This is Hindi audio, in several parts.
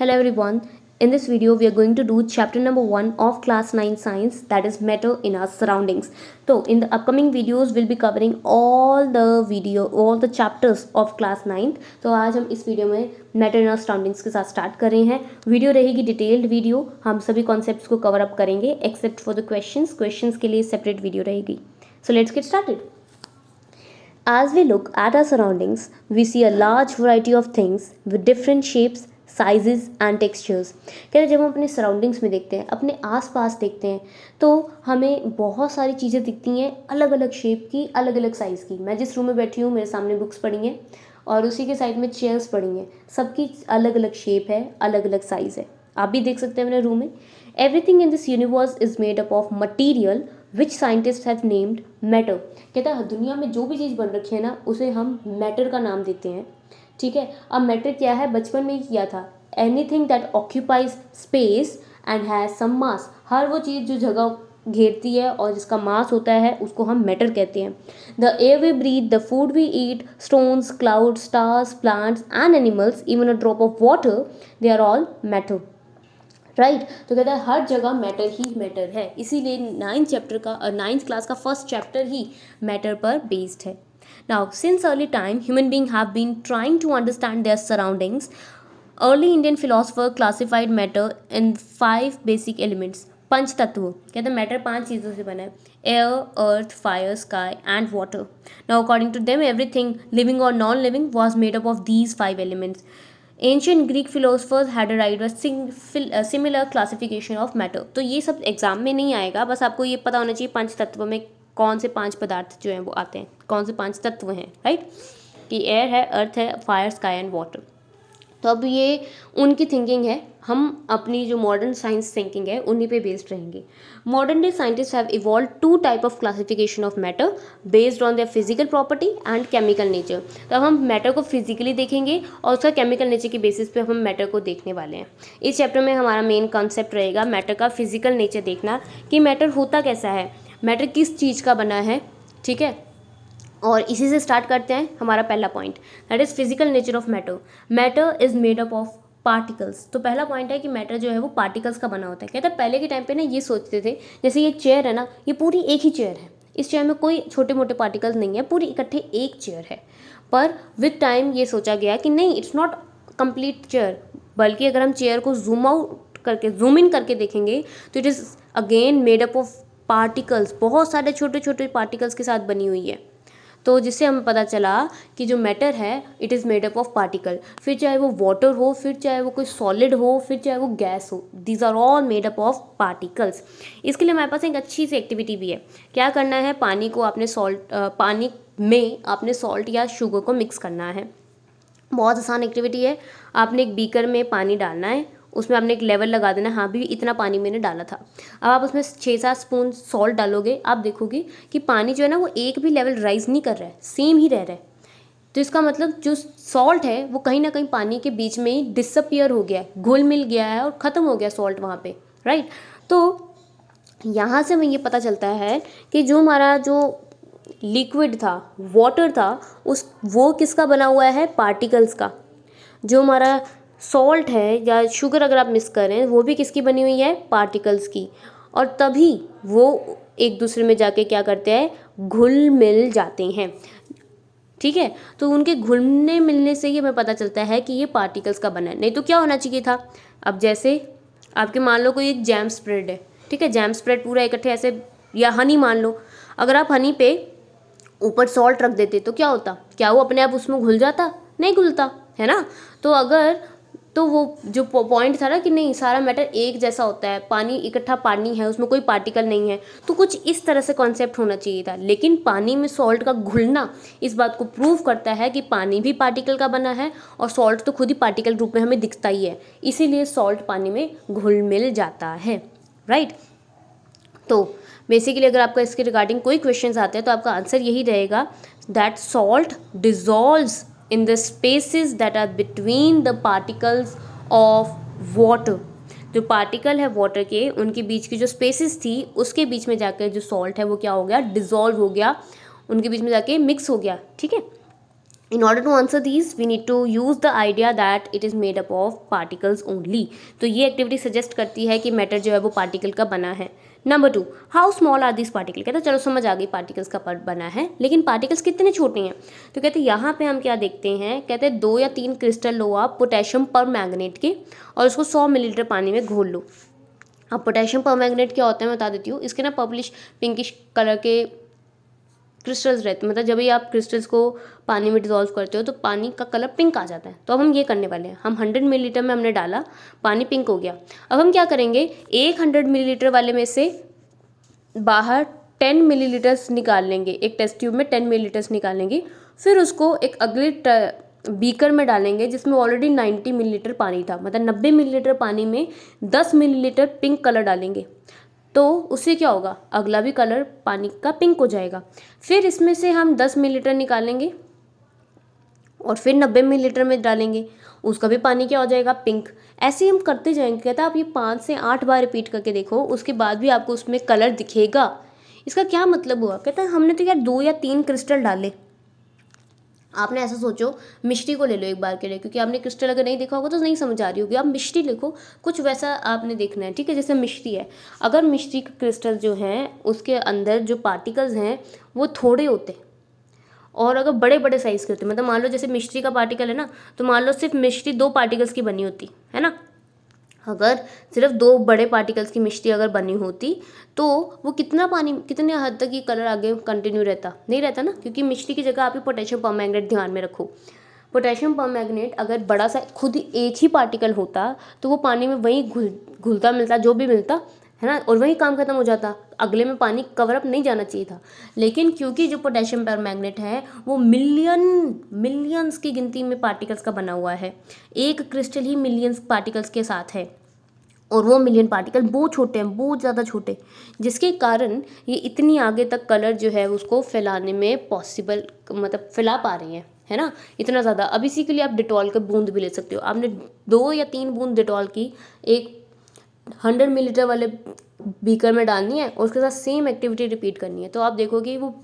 Hello everyone. In this video we are going to do chapter number 1 of class 9 science, that is matter in our surroundings. So in the upcoming videos we'll be covering all the chapters of class 9. तो आज हम इस वीडियो में matter in our surroundings के साथ स्टार्ट कर रहे हैं. वीडियो रहेगी डिटेल्ड वीडियो, हम सभी कॉन्सेप्ट्स को कवर अप करेंगे एक्सेप्ट फॉर द क्वेश्चंस के लिए सेपरेट वीडियो रहेगी. So let's get started. As we look at our surroundings, we see a large variety of things with different shapes, sizes and textures. कहते हैं जब हम अपने सराउंडिंग्स में देखते हैं, अपने आसपास देखते हैं, तो हमें बहुत सारी चीज़ें दिखती हैं अलग अलग शेप की, अलग अलग साइज़ की. मैं जिस रूम में बैठी हूँ मेरे सामने बुक्स पड़ी हैं और उसी के साइड में चेयर्स पड़ी हैं. सबकी अलग अलग शेप है, अलग अलग साइज़ है. आप भी देख सकते हैं मेरे रूम में. Everything in this universe is made up of material which scientist have named matter. कहता है दुनिया में जो भी चीज़ बन रखी है ना, उसे हम मैटर का नाम देते हैं. ठीक है. अब मैटर क्या है, बचपन में ही किया था. Anything that occupies space and has some mass. हर वो चीज़ जो जगह घेरती है और जिसका मास होता है उसको हम मैटर कहते हैं. The air we breathe, the food we eat, stones, cloud, stars, plants and animals, even a drop of water, they are all matter. Right. तो कहता है हर जगह मैटर ही मैटर है. इसीलिए नाइन्थ क्लास का फर्स्ट चैप्टर ही मैटर पर बेस्ड है. Now, since early time, human beings have been trying to understand their surroundings. Early Indian philosopher classified matter in 5 basic elements. पंच तत्व. कहते हैं मैटर 5 चीज़ों से बना है. Air, earth, fire, sky and water. Now according to them everything living और non living was made up of these 5 elements. Ancient Greek philosophers had arrived a similar classification of matter. तो ये सब एग्जाम में नहीं आएगा, बस आपको ये पता होना चाहिए पंच तत्व में कौन से 5 पदार्थ जो हैं वो आते हैं, कौन से 5 तत्व हैं. राइट. कि एयर है, अर्थ है, फायर, स्काई एंड वाटर. तो अब ये उनकी थिंकिंग है. हम अपनी जो मॉडर्न साइंस थिंकिंग है उन्हीं पे बेस्ड रहेंगे. Modern day scientist have evolve 2 type of classification of matter based on their physical property and chemical nature. तो अब हम मैटर को फिजिकली देखेंगे और उसका केमिकल नेचर की बेसिस पे हम मैटर को देखने वाले हैं. इस चैप्टर में हमारा मेन कॉन्सेप्ट रहेगा मैटर का फिजिकल नेचर देखना, कि मैटर होता कैसा है, मैटर किस चीज़ का बना है. ठीक है. और इसी से स्टार्ट करते हैं हमारा पहला point, that is physical nature of matter. Matter is made up of particles. तो पहला पॉइंट है कि मैटर जो है वो पार्टिकल्स का बना होता है. कहते हैं पहले के टाइम पे ना ये सोचते थे, जैसे ये चेयर है ना, ये पूरी एक ही चेयर है, इस चेयर में कोई छोटे मोटे पार्टिकल्स नहीं है, पूरी इकट्ठे एक चेयर है. पर विद टाइम ये सोचा गया कि नहीं, इट्स नॉट कंप्लीट चेयर, बल्कि अगर हम चेयर को जूम इन करके देखेंगे तो it is again made up of particles. बहुत सारे छोटे छोटे पार्टिकल्स के साथ बनी हुई है. तो जिससे हमें पता चला कि जो मैटर है it is made up of particle. फिर चाहे वो वाटर हो, फिर चाहे वो कोई सॉलिड हो, फिर चाहे वो गैस हो, these are all made up of particles. इसके लिए हमारे पास एक अच्छी सी एक्टिविटी भी है. क्या करना है, पानी में आपने सॉल्ट या शुगर को मिक्स करना है. बहुत आसान एक्टिविटी है. आपने एक बीकर में पानी डालना है, उसमें आपने एक लेवल लगा देना, हाँ भी इतना पानी मैंने डाला था. अब आप उसमें 6-7 स्पून सॉल्ट डालोगे, आप देखोगे कि पानी जो है ना वो एक भी लेवल राइज नहीं कर रहा है, सेम ही रह रहा है. तो इसका मतलब जो सॉल्ट है वो कहीं ना कहीं पानी के बीच में ही डिसअपियर हो गया है, घुल मिल गया है और ख़त्म हो गया सॉल्ट वहाँ पे. राइट. तो यहाँ से हमें ये पता चलता है कि जो हमारा जो लिक्विड था, वाटर था, वो किसका बना हुआ है, पार्टिकल्स का. जो हमारा सॉल्ट है या शुगर अगर आप मिक्स करें, वो भी किसकी बनी हुई है, पार्टिकल्स की. और तभी वो एक दूसरे में जाके क्या करते हैं, घुल मिल जाते हैं. ठीक है. तो उनके घुलने मिलने से ही हमें पता चलता है कि ये पार्टिकल्स का बना है. नहीं तो क्या होना चाहिए था, अब जैसे आपके मान लो कोई एक जैम स्प्रेड है. ठीक है. जैम स्प्रेड पूरा इकट्ठे ऐसे, या हनी मान लो, अगर आप हनी पे ऊपर सॉल्ट रख देते तो क्या होता, क्या वो अपने आप उसमें घुल जाता, नहीं घुलता है ना. तो वो जो पॉइंट था ना कि नहीं सारा मैटर एक जैसा होता है, पानी इकट्ठा पानी है, उसमें कोई पार्टिकल नहीं है, तो कुछ इस तरह से कॉन्सेप्ट होना चाहिए था. लेकिन पानी में सॉल्ट का घुलना इस बात को प्रूव करता है कि पानी भी पार्टिकल का बना है और सॉल्ट तो खुद ही पार्टिकल रूप में हमें दिखता ही है, इसीलिए सॉल्ट पानी में घुल मिल जाता है. राइट. तो बेसिकली अगर आपका इसके रिगार्डिंग कोई क्वेश्चंस आते हैं तो आपका आंसर यही रहेगा, that salt dissolves in the spaces that are between the particles of water. जो पार्टिकल है वाटर के, उनके बीच की जो स्पेसेस थी उसके बीच में जाकर जो सॉल्ट है वो क्या हो गया, डिजॉल्व हो गया, उनके बीच में जाके मिक्स हो गया. ठीक है. In order to answer these, we need to use the idea that it is made up of particles only. तो ये एक्टिविटी सजेस्ट करती है कि मैटर जो है वो पार्टिकल का बना है. Number 2, how small are this particle. कहते हैं चलो समझ आ गई पार्टिकल्स का पार्ट बना है, लेकिन पार्टिकल्स कितने छोटे हैं. तो कहते हैं यहाँ पे हम क्या देखते हैं, कहते हैं 2 या 3 क्रिस्टल लो आप पोटेशियम पर मैग्नेट के और उसको 100 मिलीलीटर पानी में घोल लो. अब पोटेशियम पर मैग्नेट क्या होता है मैं बता देती हूँ. इसके ना पर्पलिश पिंकिश कलर के क्रिस्टल्स रहते हैं, मतलब जब भी आप क्रिस्टल्स को पानी में डिजोल्व करते हो तो पानी का कलर पिंक आ जाता है. तो अब हम ये करने वाले हैं, हम 100 मिलीलीटर में हमने डाला, पानी पिंक हो गया. अब हम क्या करेंगे, एक 100 मिलीलीटर वाले में से बाहर 10 मिलीलीटर्स निकाल लेंगे, एक टेस्ट ट्यूब में 10 मिलीलीटर्स निकाल लेंगे. फिर उसको एक अगले बीकर में डालेंगे जिसमें ऑलरेडी 90 मिलीलीटर पानी था, मतलब 90 मिलीलीटर पानी में 10 मिलीलीटर पिंक कलर डालेंगे. तो उससे क्या होगा, अगला भी कलर पानी का पिंक हो जाएगा. फिर इसमें से हम 10 मिलीलीटर निकालेंगे और फिर 90 मिलीलीटर में डालेंगे, उसका भी पानी क्या हो जाएगा, पिंक. ऐसे ही हम करते जाएंगे. कहता है आप ये 5 से 8 बार रिपीट करके देखो, उसके बाद भी आपको उसमें कलर दिखेगा. इसका क्या मतलब हुआ, कहता है हमने तो यार 2 या 3 क्रिस्टल डाले. आपने ऐसा सोचो, मिश्री को ले लो एक बार के लिए, क्योंकि आपने क्रिस्टल अगर नहीं देखा होगा तो नहीं समझ आ रही होगी. आप मिश्री लिखो, कुछ वैसा आपने देखना है, ठीक है. जैसे मिश्री है, अगर मिश्री का क्रिस्टल जो है उसके अंदर जो पार्टिकल्स हैं वो थोड़े होते हैं, और अगर बड़े बड़े साइज़ के होते हैं, मतलब मान लो जैसे मिश्री का पार्टिकल है ना, तो मान लो सिर्फ मिश्री 2 पार्टिकल्स की बनी होती है ना. अगर सिर्फ 2 बड़े पार्टिकल्स की मिश्री अगर बनी होती तो वो कितना पानी, कितने हद तक ये कलर आगे कंटिन्यू रहता, नहीं रहता ना, क्योंकि मिश्री की जगह आप ही पोटेशियम परमैंगनेट ध्यान में रखो. पोटेशियम परमैंगनेट अगर बड़ा सा खुद एक ही पार्टिकल होता तो वो पानी में वहीं घुलता मिलता, जो भी मिलता है ना, और वही काम खत्म हो जाता, अगले में पानी कवर अप नहीं जाना चाहिए था. लेकिन क्योंकि जो पोटेशियम परमैंगनेट है वो मिलियंस की गिनती में पार्टिकल्स का बना हुआ है, एक क्रिस्टल ही मिलियंस पार्टिकल्स के साथ है, और वो मिलियन पार्टिकल बहुत छोटे हैं, बहुत ज़्यादा छोटे, जिसके कारण ये इतनी आगे तक कलर जो है उसको फैलाने में पॉसिबल, मतलब फैला पा रहे हैं, है ना, इतना ज़्यादा. अब इसी के लिए आप डिटॉल का बूंद भी ले सकते हो. आपने 2 या 3 बूंद डिटॉल की एक 100 मिलीलीटर वाले बीकर में डालनी है और उसके साथ सेम एक्टिविटी रिपीट करनी है. तो आप देखोगे वो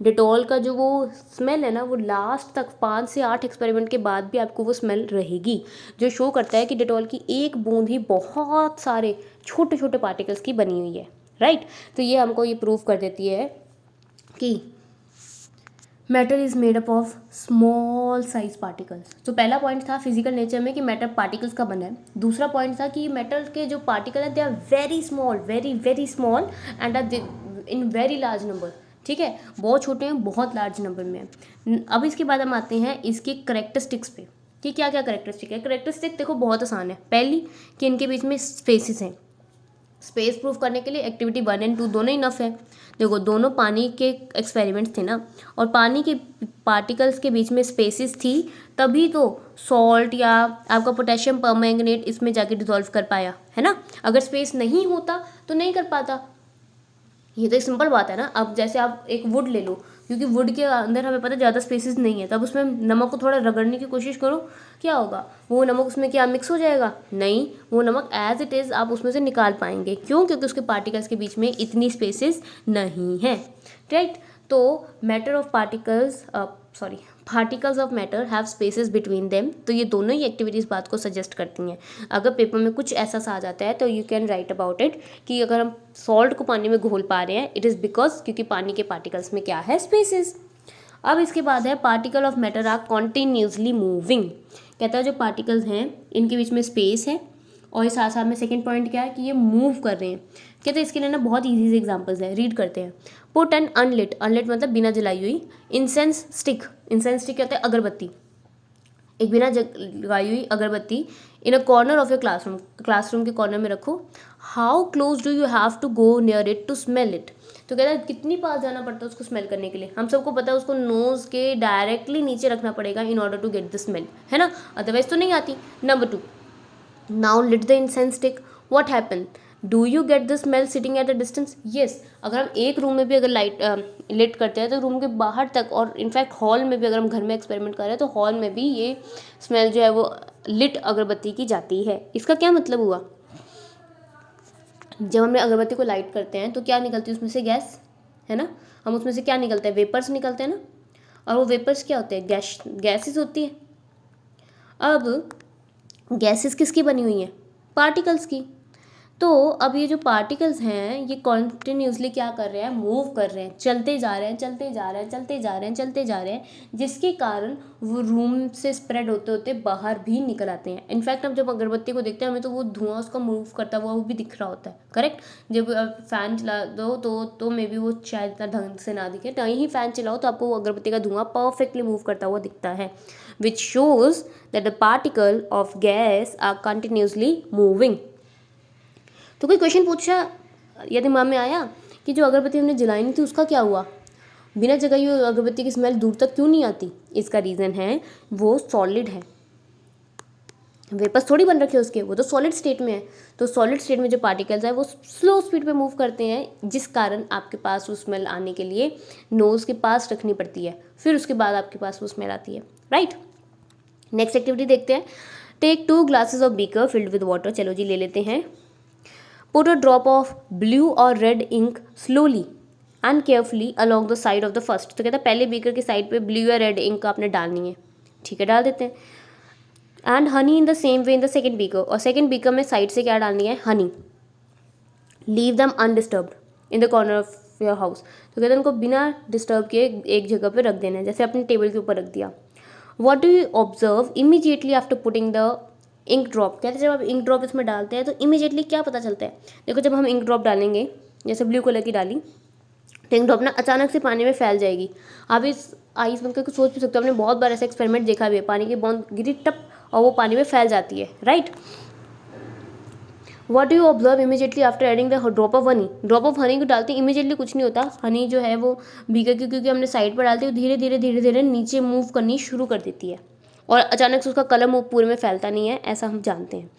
डिटॉल का जो वो स्मेल है ना, वो लास्ट तक 5 से 8 एक्सपेरिमेंट के बाद भी आपको वो स्मेल रहेगी, जो शो करता है कि डिटॉल की एक बूंद ही बहुत सारे छोटे छोटे पार्टिकल्स की बनी हुई है, राइट. तो ये हमको ये प्रूव कर देती है कि matter is made up of small size particles. तो पहला पॉइंट था फिजिकल नेचर में कि मैटर पार्टिकल्स का बना है. दूसरा पॉइंट था कि मैटर के जो पार्टिकल हैं they are very small, very very small and are in very large number, ठीक है, बहुत छोटे हैं, बहुत लार्ज नंबर में है. अब इसके बाद हम आते हैं इसके करेक्टरिस्टिक्स पे कि क्या क्या करेक्टरिस्टिक है. करेक्टरिस्टिक देखो बहुत आसान है. पहली कि इनके बीच में स्पेसिस हैं. स्पेस प्रूफ करने के लिए एक्टिविटी 1 और 2 दोनों इनफ है. देखो दोनों पानी के एक्सपेरिमेंट्स थे ना, और पानी के पार्टिकल्स के बीच में स्पेसिस थी, तभी तो सॉल्ट या आपका पोटेशियम परमैंगनेट इसमें जाके डिसॉल्व कर पाया, है ना. अगर स्पेस नहीं होता तो नहीं कर पाता. ये तो एक सिंपल बात है ना. अब जैसे आप एक वुड ले लो, क्योंकि वुड के अंदर हमें पता है ज़्यादा स्पेसिस नहीं है, तब उसमें नमक को थोड़ा रगड़ने की कोशिश करो, क्या होगा, वो नमक उसमें क्या मिक्स हो जाएगा, नहीं, वो नमक एज इट इज़ आप उसमें से निकाल पाएंगे. क्यों, क्योंकि उसके पार्टिकल्स के बीच में इतनी स्पेसिस नहीं है, राइट. तो matter of particles of matter have spaces between them. तो ये दोनों ही एक्टिविटीज़ बात को सजेस्ट करती हैं. अगर पेपर में कुछ ऐसा सा आ जाता है तो you can write about it कि अगर हम सॉल्ट को पानी में घोल पा रहे हैं, इट इज़ बिकॉज क्योंकि पानी के पार्टिकल्स में क्या है, स्पेसेस. अब इसके बाद है particle of matter are continuously moving. कहता है जो पार्टिकल्स हैं इनके बीच में स्पेस है, और इस साथ साथ में सेकेंड पॉइंट क्या है कि ये मूव कर रहे हैं. कहते हैं इसके लिए ना बहुत ईजी से एग्जांपल्स है, रीड करते हैं. पुट एन अनलिट, अनलिट मतलब बिना जलाई हुई, इंसेंस स्टिक, इंसेंस स्टिक कहते हैं अगरबत्ती, एक बिना जलाई हुई अगरबत्ती in a corner of your classroom, classroom के कॉर्नर में रखो. How close do you have to go near it to smell it. तो कहता है कितनी पास जाना पड़ता है उसको स्मेल करने के लिए. हम सबको पता है उसको नोज़ के डायरेक्टली नीचे रखना पड़ेगा in order to get the smell, है ना, अदरवाइज तो नहीं आती. Number 2, now lit the incense stick, what happen, do you get the smell sitting at a distance. Yes, अगर हम एक रूम में भी अगर लाइट लिट करते हैं तो रूम के बाहर तक, और इनफैक्ट हॉल में भी अगर हम घर में एक्सपेरिमेंट कर रहे हैं तो हॉल में भी ये स्मेल जो है वो लिट अगरबत्ती की जाती है. इसका क्या मतलब हुआ, जब हमने अगरबत्ती को लाइट करते हैं तो क्या निकलती है उसमें से, गैस, है ना, हम उसमें से क्या निकलता है, वेपर्स निकलते हैं ना. और वो वेपर्स क्या होते हैं, गैसेस होती है। अब गैसेस किसकी बनी हुई हैं, पार्टिकल्स की। तो अब ये जो पार्टिकल्स हैं ये कॉन्टिन्यूसली क्या कर रहे हैं, मूव कर रहे हैं, चलते जा रहे हैं, चलते जा रहे हैं, चलते जा रहे हैं, चलते जा रहे हैं, जिसके कारण वो रूम से स्प्रेड होते होते बाहर भी निकल आते हैं। इनफैक्ट हम जब अगरबत्ती को देखते हैं हमें तो वो धुआं उसका मूव करता हुआ वो भी दिख रहा होता है, करेक्ट। जब फ़ैन चला दो तो मे बी वो शायद इतना ढंग से ना दिखे, नहीं ही फ़ैन चलाओ तो आपको वो अगरबत्ती का धुआं परफेक्टली मूव करता हुआ दिखता है, which shows that the particle of gas are continuously moving. तो कोई क्वेश्चन पूछा या दिमाग में आया कि जो अगरबत्ती हमने जलाई नहीं थी उसका क्या हुआ, बिना जगाई हुई अगरबत्ती की स्मेल दूर तक क्यों नहीं आती? इसका रीज़न है वो सॉलिड है, वेपर्स थोड़ी बन रखे उसके, वो तो सॉलिड स्टेट में है। तो सॉलिड स्टेट में जो पार्टिकल्स है वो स्लो स्पीड पे मूव करते हैं, जिस कारण आपके पास वो स्मेल आने के लिए नोज़ के पास रखनी पड़ती है, फिर उसके बाद आपके पास वो स्मेल आती है, राइट। नेक्स्ट एक्टिविटी देखते हैं। Take 2 glasses of beaker filled with water. चलो जी ले लेते हैं। Put a drop of blue or red ink slowly and carefully along the side of the first। तो कहता है पहले बीकर की साइड पे ब्लू या रेड इंक आपने डालनी है, ठीक है, डाल देते हैं। And honey in the same way in the second beaker, और सेकेंड बीकर में साइड से क्या डालनी है, हनी। लीव दम undisturbed in the corner of your house. तो कहते हैं उनको बिना डिस्टर्ब किए एक जगह पे रख देना है, जैसे अपने टेबल के ऊपर रख दिया। What do you observe immediately after putting the ink drop. कहते हैं जब आप इंक ड्रॉप इसमें डालते हैं तो इमीडिएटली क्या पता चलता है। देखो जब हम इंक ड्रॉप डालेंगे, जैसे ब्लू कलर की डाली, तो इंक ड्रॉप ना अचानक से पानी में फैल जाएगी। आप इस आइस बंद करके सोच भी सकते हो, हमने बहुत बार ऐसा एक्सपेरिमेंट देखा भी है, पानी की बूंद गिरी टप और वो पानी में फैल जाती है, right. What do you observe immediately after adding the drop of honey. Drop of honey को डालते ही इमीडिएटली कुछ नहीं होता, हनी जो है वो बीकर की क्योंकि हमने साइड पर डालते हुए धीरे धीरे धीरे धीरे नीचे मूव करनी शुरू कर देती है, और अचानक से उसका कलर मुँह पूरे में फैलता नहीं है, ऐसा हम जानते हैं।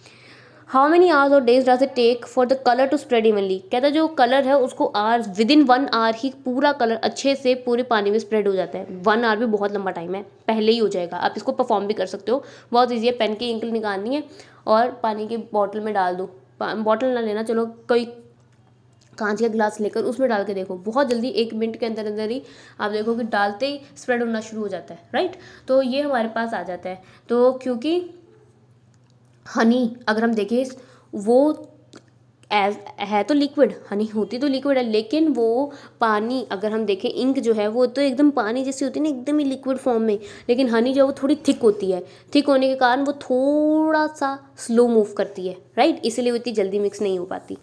हाउ मेनी आवर्स और days does it take for the colour to spread evenly. कहता है जो कलर है उसको आवर्स, विद इन 1 आवर ही पूरा कलर अच्छे से पूरे पानी में स्प्रेड हो जाता है। 1 आवर भी बहुत लंबा टाइम है, पहले ही हो जाएगा। आप इसको परफॉर्म भी कर सकते हो, बहुत ईजी है। पेन की इंक निकालनी है और पानी के बॉटल में डाल दो, बॉटल ना लेना, चलो कोई कांच का ग्लास लेकर उसमें डाल के देखो, बहुत जल्दी 1 मिनट के अंदर अंदर ही आप देखो कि डालते ही स्प्रेड होना शुरू हो जाता है, राइट। तो ये हमारे पास आ जाता है। तो क्योंकि हनी अगर हम देखें वो एज है तो लिक्विड, हनी होती तो लिक्विड है, लेकिन वो पानी अगर हम देखें इंक जो है वो तो एकदम पानी जैसी होती है ना, एकदम ही लिक्विड फॉर्म में, लेकिन हनी जो है वो थोड़ी थिक होती है। थिक होने के कारण वो थोड़ा सा स्लो मूव करती है, राइट, इसीलिए वो इतनी जल्दी मिक्स नहीं हो पाती।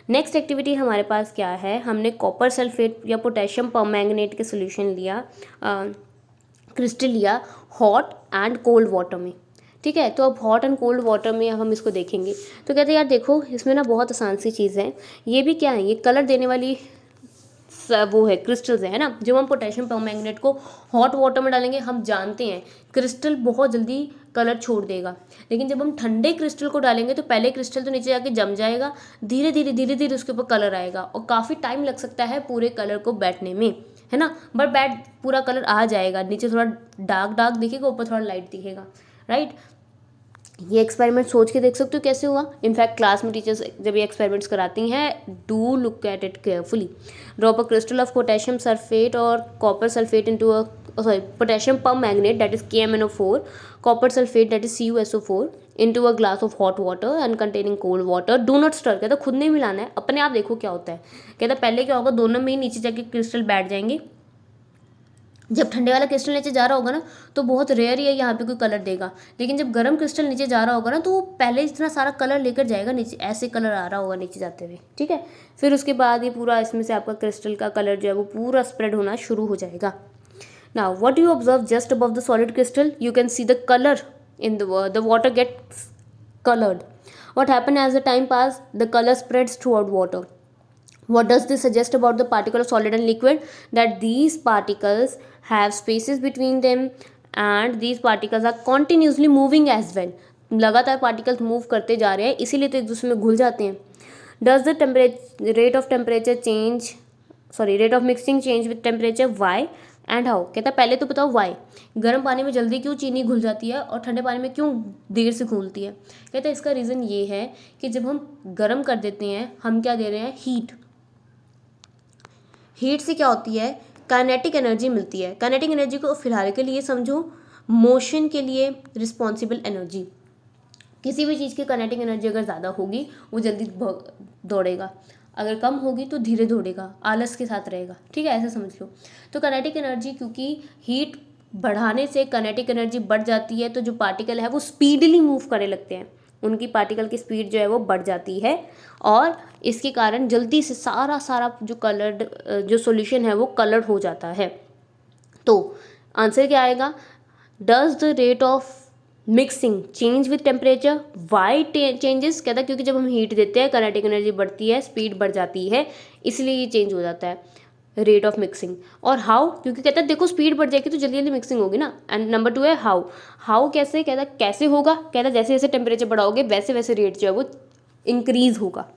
नेक्स्ट एक्टिविटी हमारे पास क्या है, हमने कॉपर सल्फेट या पोटेशियम परमैंगनेट के सोल्यूशन लिया, क्रिस्टल लिया हॉट एंड कोल्ड वाटर में, ठीक है। तो अब हॉट एंड कोल्ड वाटर में अब हम इसको देखेंगे। तो कहते हैं यार देखो इसमें ना बहुत आसान सी चीज़ है, ये भी क्या है, ये कलर देने वाली वो है क्रिस्टल्स है ना। जब हम पोटेशियम परमैंगनेट को हॉट वाटर में डालेंगे, हम जानते हैं क्रिस्टल बहुत जल्दी कलर छोड़ देगा, लेकिन जब हम ठंडे क्रिस्टल को डालेंगे तो पहले क्रिस्टल तो नीचे जाके जम जाएगा, धीरे धीरे उसके ऊपर कलर आएगा और काफ़ी टाइम लग सकता है पूरे कलर को बैठने में, है ना। बट पूरा कलर आ जाएगा, नीचे थोड़ा डार्क डार्क दिखेगा, ऊपर थोड़ा लाइट दिखेगा, राइट। ये एक्सपेरिमेंट सोच के देख सकते हो कैसे हुआ। इनफैक्ट क्लास में टीचर्स जब ये एक्सपेरिमेंट्स कराती हैं, do look at it carefully. Drop a crystal of potassium sulphate और copper sulphate into a potassium permanganate that is KMnO4, copper sulphate that is CuSO4 into a glass of hot water and containing cold water. Do not stir. कहता खुद नहीं मिलाना है, अपने आप देखो क्या होता है। कहता पहले क्या होगा, दोनों में ही नीचे जाके क्रिस्टल बैठ जाएंगे। जब ठंडे वाला क्रिस्टल नीचे जा रहा होगा ना तो बहुत रेयर ही है यहाँ पे कोई कलर देगा, लेकिन जब गर्म क्रिस्टल नीचे जा रहा होगा ना तो वो पहले इतना सारा कलर लेकर जाएगा नीचे, ऐसे कलर आ रहा होगा नीचे जाते हुए, ठीक है। फिर उसके बाद ये पूरा इसमें से आपका क्रिस्टल का कलर जो है वो पूरा स्प्रेड होना शुरू हो जाएगा। Now what you observe just above the solid crystal, you can see the colour in the water gets colored. What happened as the time passed, the color spreads throughout water. What does this suggest about the particle of solid and liquid? That these particles have spaces between them and these particles are continuously moving as well. लगातार पार्टिकल्स मूव करते जा रहे हैं, इसीलिए तो एक दूसरे में घुल जाते हैं। Does the rate of temperature change, rate of mixing change with temperature? Why and how? कहता है पहले तो बताओ वाई, गर्म पानी में जल्दी क्यों चीनी घुल जाती है और ठंडे पानी में क्यों देर से घुलती है। कहता है इसका रीज़न ये है कि जब हम गर्म कर देते हैं, हम क्या दे रहे हैं, हीट से क्या होती है, काइनेटिक एनर्जी मिलती है। काइनेटिक एनर्जी को फिलहाल के लिए समझो मोशन के लिए रिस्पॉन्सिबल एनर्जी। किसी भी चीज़ की काइनेटिक एनर्जी अगर ज़्यादा होगी वो जल्दी दौड़ेगा, अगर कम होगी तो धीरे दौड़ेगा, आलस के साथ रहेगा, ठीक है, ऐसे समझ लो। तो काइनेटिक एनर्जी, क्योंकि हीट बढ़ाने से काइनेटिक एनर्जी बढ़ जाती है, तो जो पार्टिकल है वो स्पीडली मूव करने लगते हैं, उनकी पार्टिकल की स्पीड जो है वो बढ़ जाती है, और इसके कारण जल्दी से सारा जो कलर्ड जो सॉल्यूशन है वो कलर्ड हो जाता है। तो आंसर क्या आएगा? Does the rate of mixing change with temperature? Why changes? कहता है क्योंकि जब हम हीट देते हैं काइनेटिक एनर्जी बढ़ती है, स्पीड बढ़ जाती है, इसलिए ये चेंज हो जाता है रेट ऑफ मिक्सिंग। और हाउ? क्योंकि कहता है देखो स्पीड बढ़ जाएगी तो जल्दी जल्दी मिक्सिंग होगी ना। एंड नंबर 2 है हाउ। हाउ कैसे? कहता है कैसे होगा? कहता है जैसे जैसे टेम्परेचर बढ़ाओगे वैसे वैसे रेट जो है वो इंक्रीज होगा।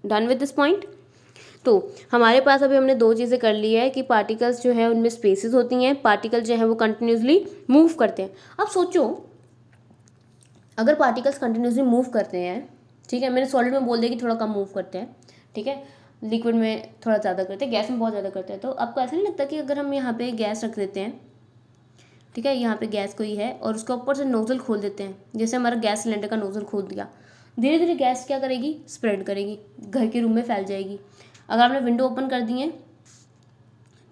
Done with this point. तो हमारे पास अभी हमने 2 चीज़ें कर ली है कि पार्टिकल्स जो है उनमें स्पेसेस होती हैं, पार्टिकल जो है वो कंटिन्यूसली मूव करते हैं। अब सोचो अगर पार्टिकल्स कंटिन्यूसली मूव करते हैं, ठीक है, मैंने सॉलिड में बोल दिया कि थोड़ा कम मूव करते हैं, ठीक है, लिक्विड में थोड़ा ज़्यादा करते हैं, गैस में बहुत ज़्यादा करते हैं, तो आपको ऐसा नहीं लगता कि अगर हम यहाँ पे गैस रख देते हैं, ठीक है, यहाँ पे गैस कोई है और उसके ऊपर से नोजल खोल देते हैं, जैसे हमारा गैस सिलेंडर का नोजल खोल दिया, धीरे धीरे गैस क्या करेगी? स्प्रेड करेगी, घर के रूम में फैल जाएगी। अगर आपने विंडो ओपन कर दी है,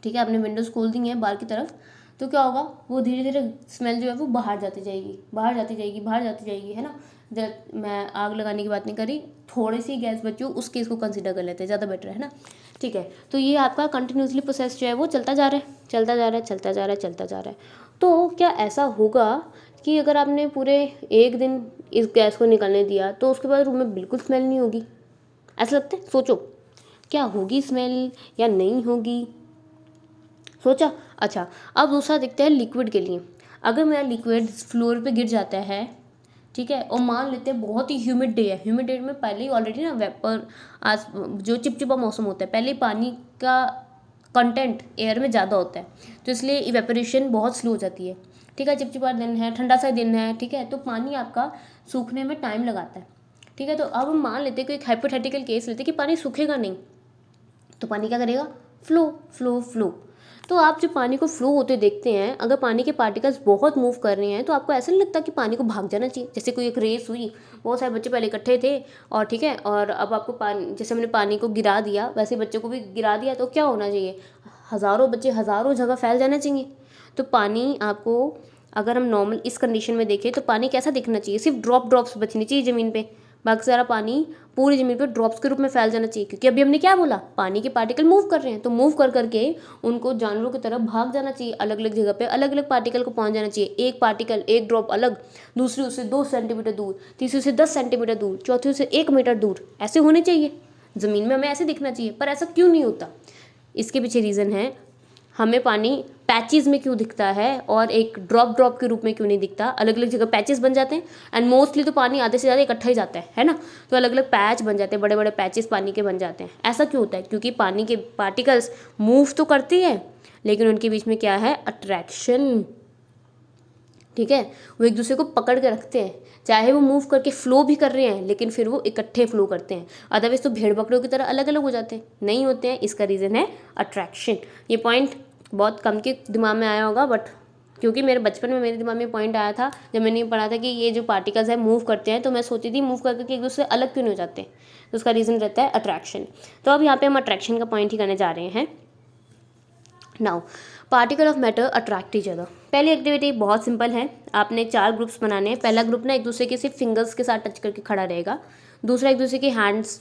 ठीक है, आपने विंडोज़ खोल दी हैं बाहर की तरफ, तो क्या होगा? वो धीरे धीरे स्मेल जो है वो बाहर जाती जाएगी, बाहर जाती जाएगी, बाहर जाती जाएगी, है ना। मैं आग लगाने की बात नहीं करी, थोड़ी सी गैस बची हो उस केस को कंसिडर कर लेते हैं, ज़्यादा बेटर है ना, ठीक है। तो ये आपका कंटिन्यूसली प्रोसेस जो है वो चलता जा रहा है, चलता जा रहा है, चलता जा रहा है, चलता जा रहा है। तो क्या ऐसा होगा कि अगर आपने पूरे 1 दिन इस गैस को निकलने दिया तो उसके बाद रूम में बिल्कुल स्मेल नहीं होगी? ऐसा लगता है? सोचो क्या होगी स्मेल या नहीं होगी? सोचा? अच्छा, अब दूसरा देखते हैं लिक्विड के लिए। अगर मेरा लिक्विड फ्लोर पे गिर जाता है, ठीक है, और मान लेते हैं बहुत ही ह्यूमिड डे है, ह्यूमिड डे में पहले ही ऑलरेडी ना वेपर, आज जो चिपचिपा मौसम होता है, पहले ही पानी का कंटेंट एयर में ज़्यादा होता है, तो इसलिए इवेपोरेशन बहुत स्लो हो जाती है, ठीक है, चिपचिपा दिन है, ठंडा सा दिन है, ठीक है, तो पानी आपका सूखने में टाइम लगाता है, ठीक है। तो अब हम मान लेते हैं कि एक हाइपोथेटिकल केस लेते हैं कि पानी सूखेगा नहीं, तो पानी क्या करेगा? Flow flow flow. तो आप जब पानी को फ्लो होते देखते हैं, अगर पानी के पार्टिकल्स बहुत मूव कर रहे हैं तो आपको ऐसा नहीं लगता कि पानी को भाग जाना चाहिए? जैसे कोई एक रेस हुई, बहुत सारे बच्चे पहले इकट्ठे थे और ठीक है, और अब आपको पानी, जैसे हमने पानी को गिरा दिया वैसे बच्चों को भी गिरा दिया, तो क्या होना चाहिए? हज़ारों बच्चे हज़ारों जगह फैल जाना चाहिए। तो पानी आपको, अगर हम नॉर्मल इस कंडीशन में देखें तो पानी कैसा दिखना चाहिए? सिर्फ ड्रॉप्स बचनी चाहिए ज़मीन पे, बाकी सारा पानी पूरी ज़मीन पे ड्रॉप्स के रूप में फैल जाना चाहिए। क्योंकि अभी हमने क्या बोला? पानी के पार्टिकल मूव कर रहे हैं, तो मूव कर करके उनको जानवरों की तरफ भाग जाना चाहिए, अलग अलग जगह पे अलग अलग पार्टिकल को पहुंच जाना चाहिए। एक पार्टिकल, एक ड्रॉप अलग, दूसरी उससे 2 सेंटीमीटर दूर, तीसरी से 10 सेंटीमीटर दूर, चौथी से 1 मीटर दूर, ऐसे होने चाहिए। ज़मीन में हमें ऐसे दिखना चाहिए, पर ऐसा क्यों नहीं होता? इसके पीछे रीज़न है, हमें पानी पैचेस में क्यों दिखता है और एक ड्रॉप के रूप में क्यों नहीं दिखता? अलग अलग जगह पैचेस बन जाते हैं, एंड मोस्टली तो पानी आधे से ज़्यादा इकट्ठा ही जाता है ना, तो अलग अलग पैच बन जाते हैं, बड़े बड़े पैचेस पानी के बन जाते हैं। ऐसा क्यों होता है? क्योंकि पानी के पार्टिकल्स मूव तो करते हैं, लेकिन उनके बीच में क्या है? अट्रैक्शन, ठीक है, वो एक दूसरे को पकड़ के रखते हैं, चाहे वो मूव करके फ्लो भी कर रहे हैं लेकिन फिर वो इकट्ठे फ्लो करते हैं। अदरवाइज तो भेड़ बकरियों की तरह अलग अलग हो जाते हैं, नहीं होते हैं। इसका रीज़न है अट्रैक्शन। ये पॉइंट बहुत कम के दिमाग में आया होगा, बट क्योंकि मेरे बचपन में मेरे दिमाग में पॉइंट आया था जब मैंने पढ़ा था कि ये जो पार्टिकल्स है मूव करते हैं, तो मैं सोचती थी मूव करके एक दूसरे अलग क्यों नहीं हो जाते, तो उसका रीज़न रहता है अट्रैक्शन। तो अब यहाँ पे हम अट्रैक्शन का पॉइंट ही करने जा रहे हैं। Now particle of matter attract each other. पहली एक्टिविटी बहुत सिंपल है, आपने 4 ग्रुप्स बनाने हैं। पहला ग्रुप ना एक दूसरे के सिर्फ फिंगर्स के साथ टच करके खड़ा रहेगा, दूसरा एक दूसरे के हैंड्स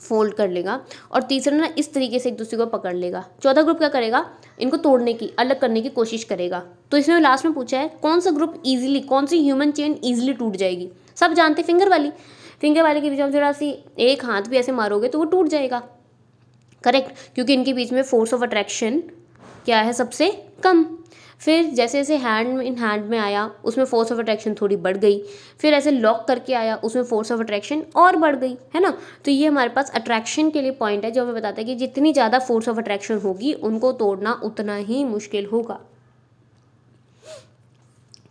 फोल्ड कर लेगा, और तीसरा ना इस तरीके से एक दूसरे को पकड़ लेगा। चौथा ग्रुप क्या करेगा? इनको तोड़ने की, अलग करने की कोशिश करेगा। तो इसमें लास्ट में पूछा है कौन सा ग्रुप ईजिली, कौन सी ह्यूमन चेन ईजिली टूट जाएगी? सब जानते फिंगर वाली के बीच में थोड़ा सी एक हाथ भी ऐसे मारोगे तो वो टूट जाएगा, करेक्ट, क्योंकि इनके बीच में फोर्स ऑफ अट्रैक्शन क्या है? सबसे कम। फिर जैसे जैसे हैंड इन हैंड में आया उसमें फोर्स ऑफ अट्रैक्शन थोड़ी बढ़ गई, फिर ऐसे लॉक करके आया उसमें फोर्स ऑफ अट्रैक्शन और बढ़ गई, है ना। तो ये हमारे पास अट्रैक्शन के लिए पॉइंट है जो हमें बताता है कि जितनी ज़्यादा फोर्स ऑफ अट्रैक्शन होगी उनको तोड़ना उतना ही मुश्किल होगा,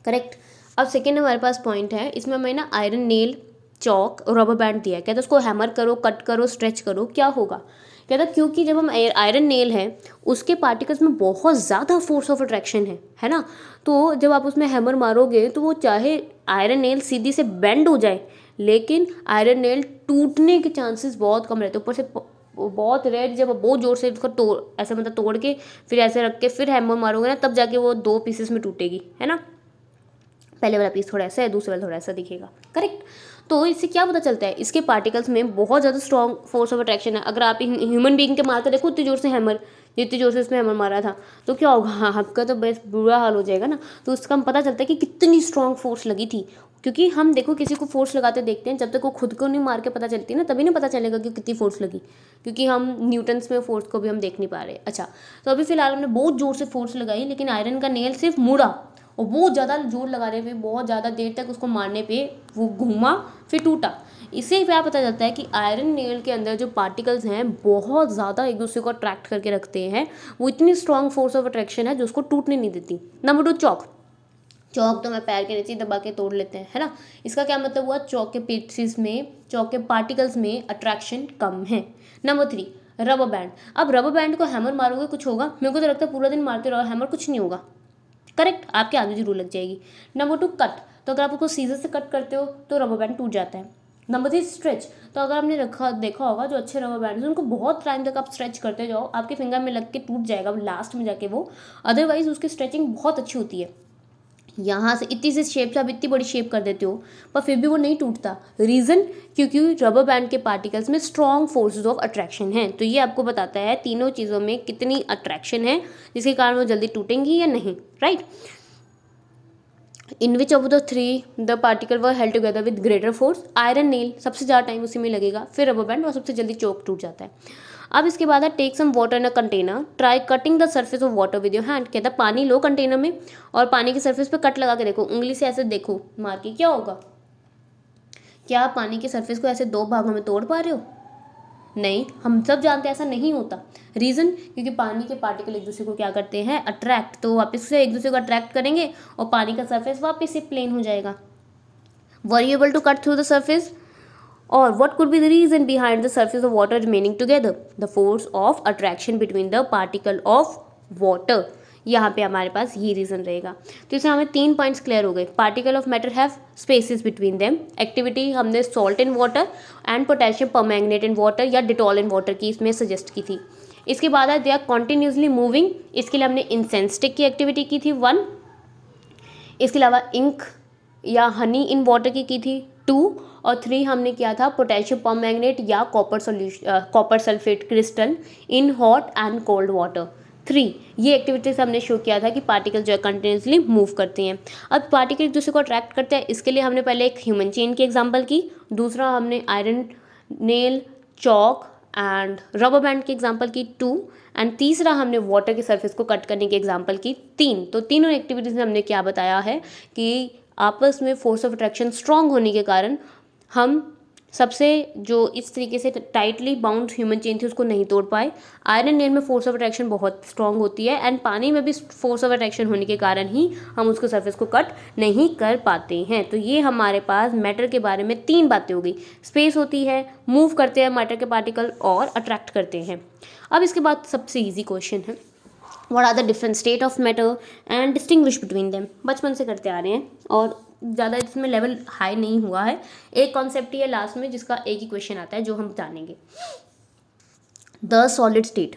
करेक्ट। अब सेकेंड हमारे पास पॉइंट है, इसमें हमें ना आयरन नेल, चौक, रबर बैंड दिया है, कहते हैं उसको हैमर करो, कट करो, स्ट्रेच करो, क्या होगा? कहता क्योंकि जब हम आयरन नेल है उसके पार्टिकल्स में बहुत ज़्यादा फोर्स ऑफ अट्रैक्शन है ना। तो जब आप उसमें हैमर मारोगे तो वो चाहे आयरन नेल सीधी से बेंड हो जाए, लेकिन आयरन नेल टूटने के चांसेस बहुत कम रहते हैं। ऊपर से बहुत रेयर, जब बहुत ज़ोर से उसको तोड़, ऐसे मतलब तोड़ के फिर ऐसे रख के फिर हैमर मारोगे ना, तब जाके वो 2 पीसेस में टूटेगी, है ना। पहले वाला पीस थोड़ा ऐसा है, दूसरे वाला थोड़ा ऐसा दिखेगा, करेक्ट। तो इससे क्या पता चलता है, इसके पार्टिकल्स में बहुत ज़्यादा स्ट्रॉन्ग फोर्स ऑफ अट्रैक्शन है। अगर आप ह्यूमन बीइंग के मारकर देखो इतनी जोर से हैमर, जितनी जोर से इसमें हैमर मारा था, तो क्या होगा, हाँ आपका तो बस बुरा हाल हो जाएगा ना। तो उसका हम पता चलता है कि कितनी स्ट्रॉन्ग फोर्स लगी थी। क्योंकि हम देखो किसी को फोर्स लगाते देखते हैं, जब तक वो खुद को नहीं मार के पता चलती ना, तभी नहीं पता चलेगा कि कितनी फोर्स लगी, क्योंकि हम न्यूटन्स में फोर्स को भी हम देख नहीं पा रहे। अच्छा, तो अभी फिलहाल हमने बहुत जोर से फोर्स लगाई, लेकिन आयरन का नेल सिर्फ मुड़ा और बहुत ज़्यादा जोर लगाने पे, बहुत ज़्यादा देर तक उसको मारने पे वो घूमा फिर टूटा। इससे क्या पता चलता है कि आयरन नेल के अंदर जो पार्टिकल्स हैं बहुत ज़्यादा एक दूसरे को अट्रैक्ट करके रखते हैं। वो इतनी स्ट्रॉन्ग फोर्स ऑफ अट्रैक्शन है जो उसको टूटने नहीं देती। नंबर 2, चौक। चौक तो मैं पैर के नीचे दबा के तोड़ लेते हैं, है ना। इसका क्या मतलब हुआ, चौक के पीसेस में, चौक के पार्टिकल्स में अट्रैक्शन कम है। Number 3, rubber band. अब रबर बैंड को हैमर मारोगे कुछ होगा, मेरे को तो लगता है पूरा दिन मारते रहो हैमर कुछ नहीं होगा, करेक्ट, आपके आगे जरूर लग जाएगी। Number 2, cut. तो अगर आप उसको सीजर से कट करते हो तो रबर बैंड टूट जाता है। Number 3, stretch. तो अगर आपने देखा होगा जो अच्छे रबर बैंड उनको बहुत टाइम तक आप स्ट्रेच करते जाओ, आपके फिंगर में लग के टूट जाएगा लास्ट में जाके वो, अदरवाइज उसकी स्ट्रेचिंग बहुत अच्छी होती है। यहाँ से इतनी सी शेप से आप इतनी बड़ी शेप कर देते हो पर फिर भी वो नहीं टूटता। रीज़न, क्योंकि रबर बैंड के पार्टिकल्स में स्ट्रॉन्ग फोर्सेस ऑफ अट्रैक्शन है। तो ये आपको बताता है तीनों चीज़ों में कितनी अट्रैक्शन है, जिसके कारण वो जल्दी टूटेंगी या नहीं, right. In which of the 3 the particle were held together with greater force, iron nail सबसे ज़्यादा टाइम उसी में लगेगा, फिर रबर बैंड और सबसे जल्दी चौक टूट जाता है। अब इसके बाद है take some water in a container, try cutting the surface of water with your hand. कहता है पानी लो कंटेनर में और पानी की सरफेस पे कट लगा के देखो, उंगली से ऐसे देखो मार के, क्या होगा, क्या आप पानी के सरफेस को ऐसे 2 भागों में तोड़ पा रहे हो? नहीं, हम सब जानते हैं ऐसा नहीं होता। रीज़न, क्योंकि पानी के पार्टिकल एक दूसरे को क्या करते हैं, अट्रैक्ट, तो वापस से एक दूसरे को अट्रैक्ट करेंगे और पानी का सरफेस वापस से प्लेन हो जाएगा। Were you able to cut through the surface? Or what could be the reason behind the surface of water remaining together? The force of attraction between the particle of water. यहाँ पे हमारे पास ये रीज़न रहेगा। तो इससे हमें 3 पॉइंट्स क्लियर हो गए। Particle of matter have spaces between them, activity हमने salt in water and potassium permanganate in water या डिटॉल इन वाटर की इसमें सजेस्ट की थी। इसके बाद है दे आर कॉन्टिन्यूसली मूविंग, इसके लिए हमने इंसेंस स्टिक की एक्टिविटी की थी 1। इसके अलावा इंक या हनी इन वाटर की थी 2, और 3 हमने किया था पोटेशियम परमैंगनेट या copper sulphate crystal in hot and cold water 3। ये एक्टिविटीज हमने शो किया था कि पार्टिकल जो है कंटिन्यूसली मूव करती हैं। अब पार्टिकल एक दूसरे को अट्रैक्ट करते हैं, इसके लिए हमने पहले एक ह्यूमन चेन की एग्जांपल की, दूसरा हमने iron nail, chalk and rubber band की एग्जांपल की 2, एंड तीसरा हमने वाटर के सरफेस को कट करने की एग्जांपल की 3। तो तीनों एक्टिविटीज़ में हमने क्या बताया है कि आपस में फोर्स ऑफ अट्रैक्शन स्ट्रांग होने के कारण हम सबसे जो इस तरीके से टाइटली बाउंड ह्यूमन चेन थी उसको नहीं तोड़ पाए। आयरन नेल में फोर्स ऑफ अट्रैक्शन बहुत स्ट्रांग होती है एंड पानी में भी फोर्स ऑफ अट्रैक्शन होने के कारण ही हम उसके सरफेस को कट नहीं कर पाते हैं। तो ये हमारे पास मैटर के बारे में 3 बातें हो गई। स्पेस होती है, मूव करते हैं मैटर के पार्टिकल और अट्रैक्ट करते हैं। अब इसके बाद सबसे ईजी क्वेश्चन है, what are the different state of matter and distinguish between them. बचपन से करते आ रहे हैं और ज़्यादा इसमें लेवल हाई नहीं हुआ है। एक कॉन्सेप्ट ही है लास्ट में जिसका एक ही क्वेश्चन आता है जो हम जानेंगे, the solid state.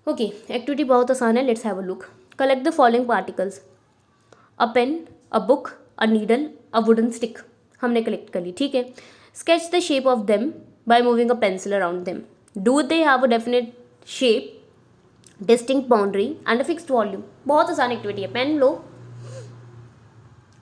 Okay, activity बहुत आसान है, let's have a look. Collect the following particles, a pen, a book, a needle, a wooden stick. हमने कलेक्ट कर ली, ठीक है। Sketch the shape of them by moving a pencil around them. Do they have a definite shape, distinct boundary and a fixed volume. बहुत आसान एक्टिविटी है। पेन लो,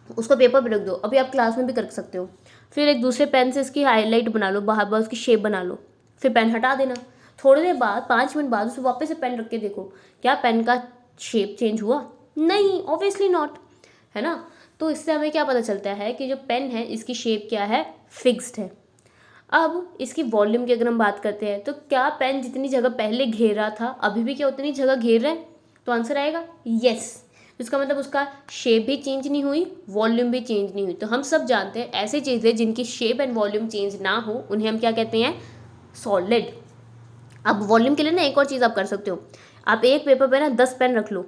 उसको पेपर पे रख दो, अभी आप क्लास में भी कर सकते हो। फिर एक दूसरे पेन से इसकी हाईलाइट बना लो, बाहर बाहर उसकी शेप बना लो, फिर पेन हटा देना। थोड़ी देर बाद 5 मिनट बाद उसे वापस से पेन रख के देखो, क्या पेन का शेप चेंज हुआ? नहीं, ऑब्वियसली नॉट, है ना। तो इससे हमें क्या पता चलता है कि जो पेन है इसकी शेप क्या है, फिक्स्ड है। अब इसकी वॉल्यूम की अगर हम बात करते हैं तो क्या पेन जितनी जगह पहले घेर रहा था अभी भी क्या उतनी जगह घेर रहा है? तो आंसर आएगा यस। इसका मतलब उसका शेप भी चेंज नहीं हुई, वॉल्यूम भी चेंज नहीं हुई। तो हम सब जानते हैं ऐसी चीज़ें जिनकी शेप एंड वॉल्यूम चेंज ना हो उन्हें हम क्या कहते हैं, सॉलिड। अब वॉल्यूम के लिए ना एक और चीज़ आप कर सकते हो, आप एक पेपर पे ना 10 पेन रख लो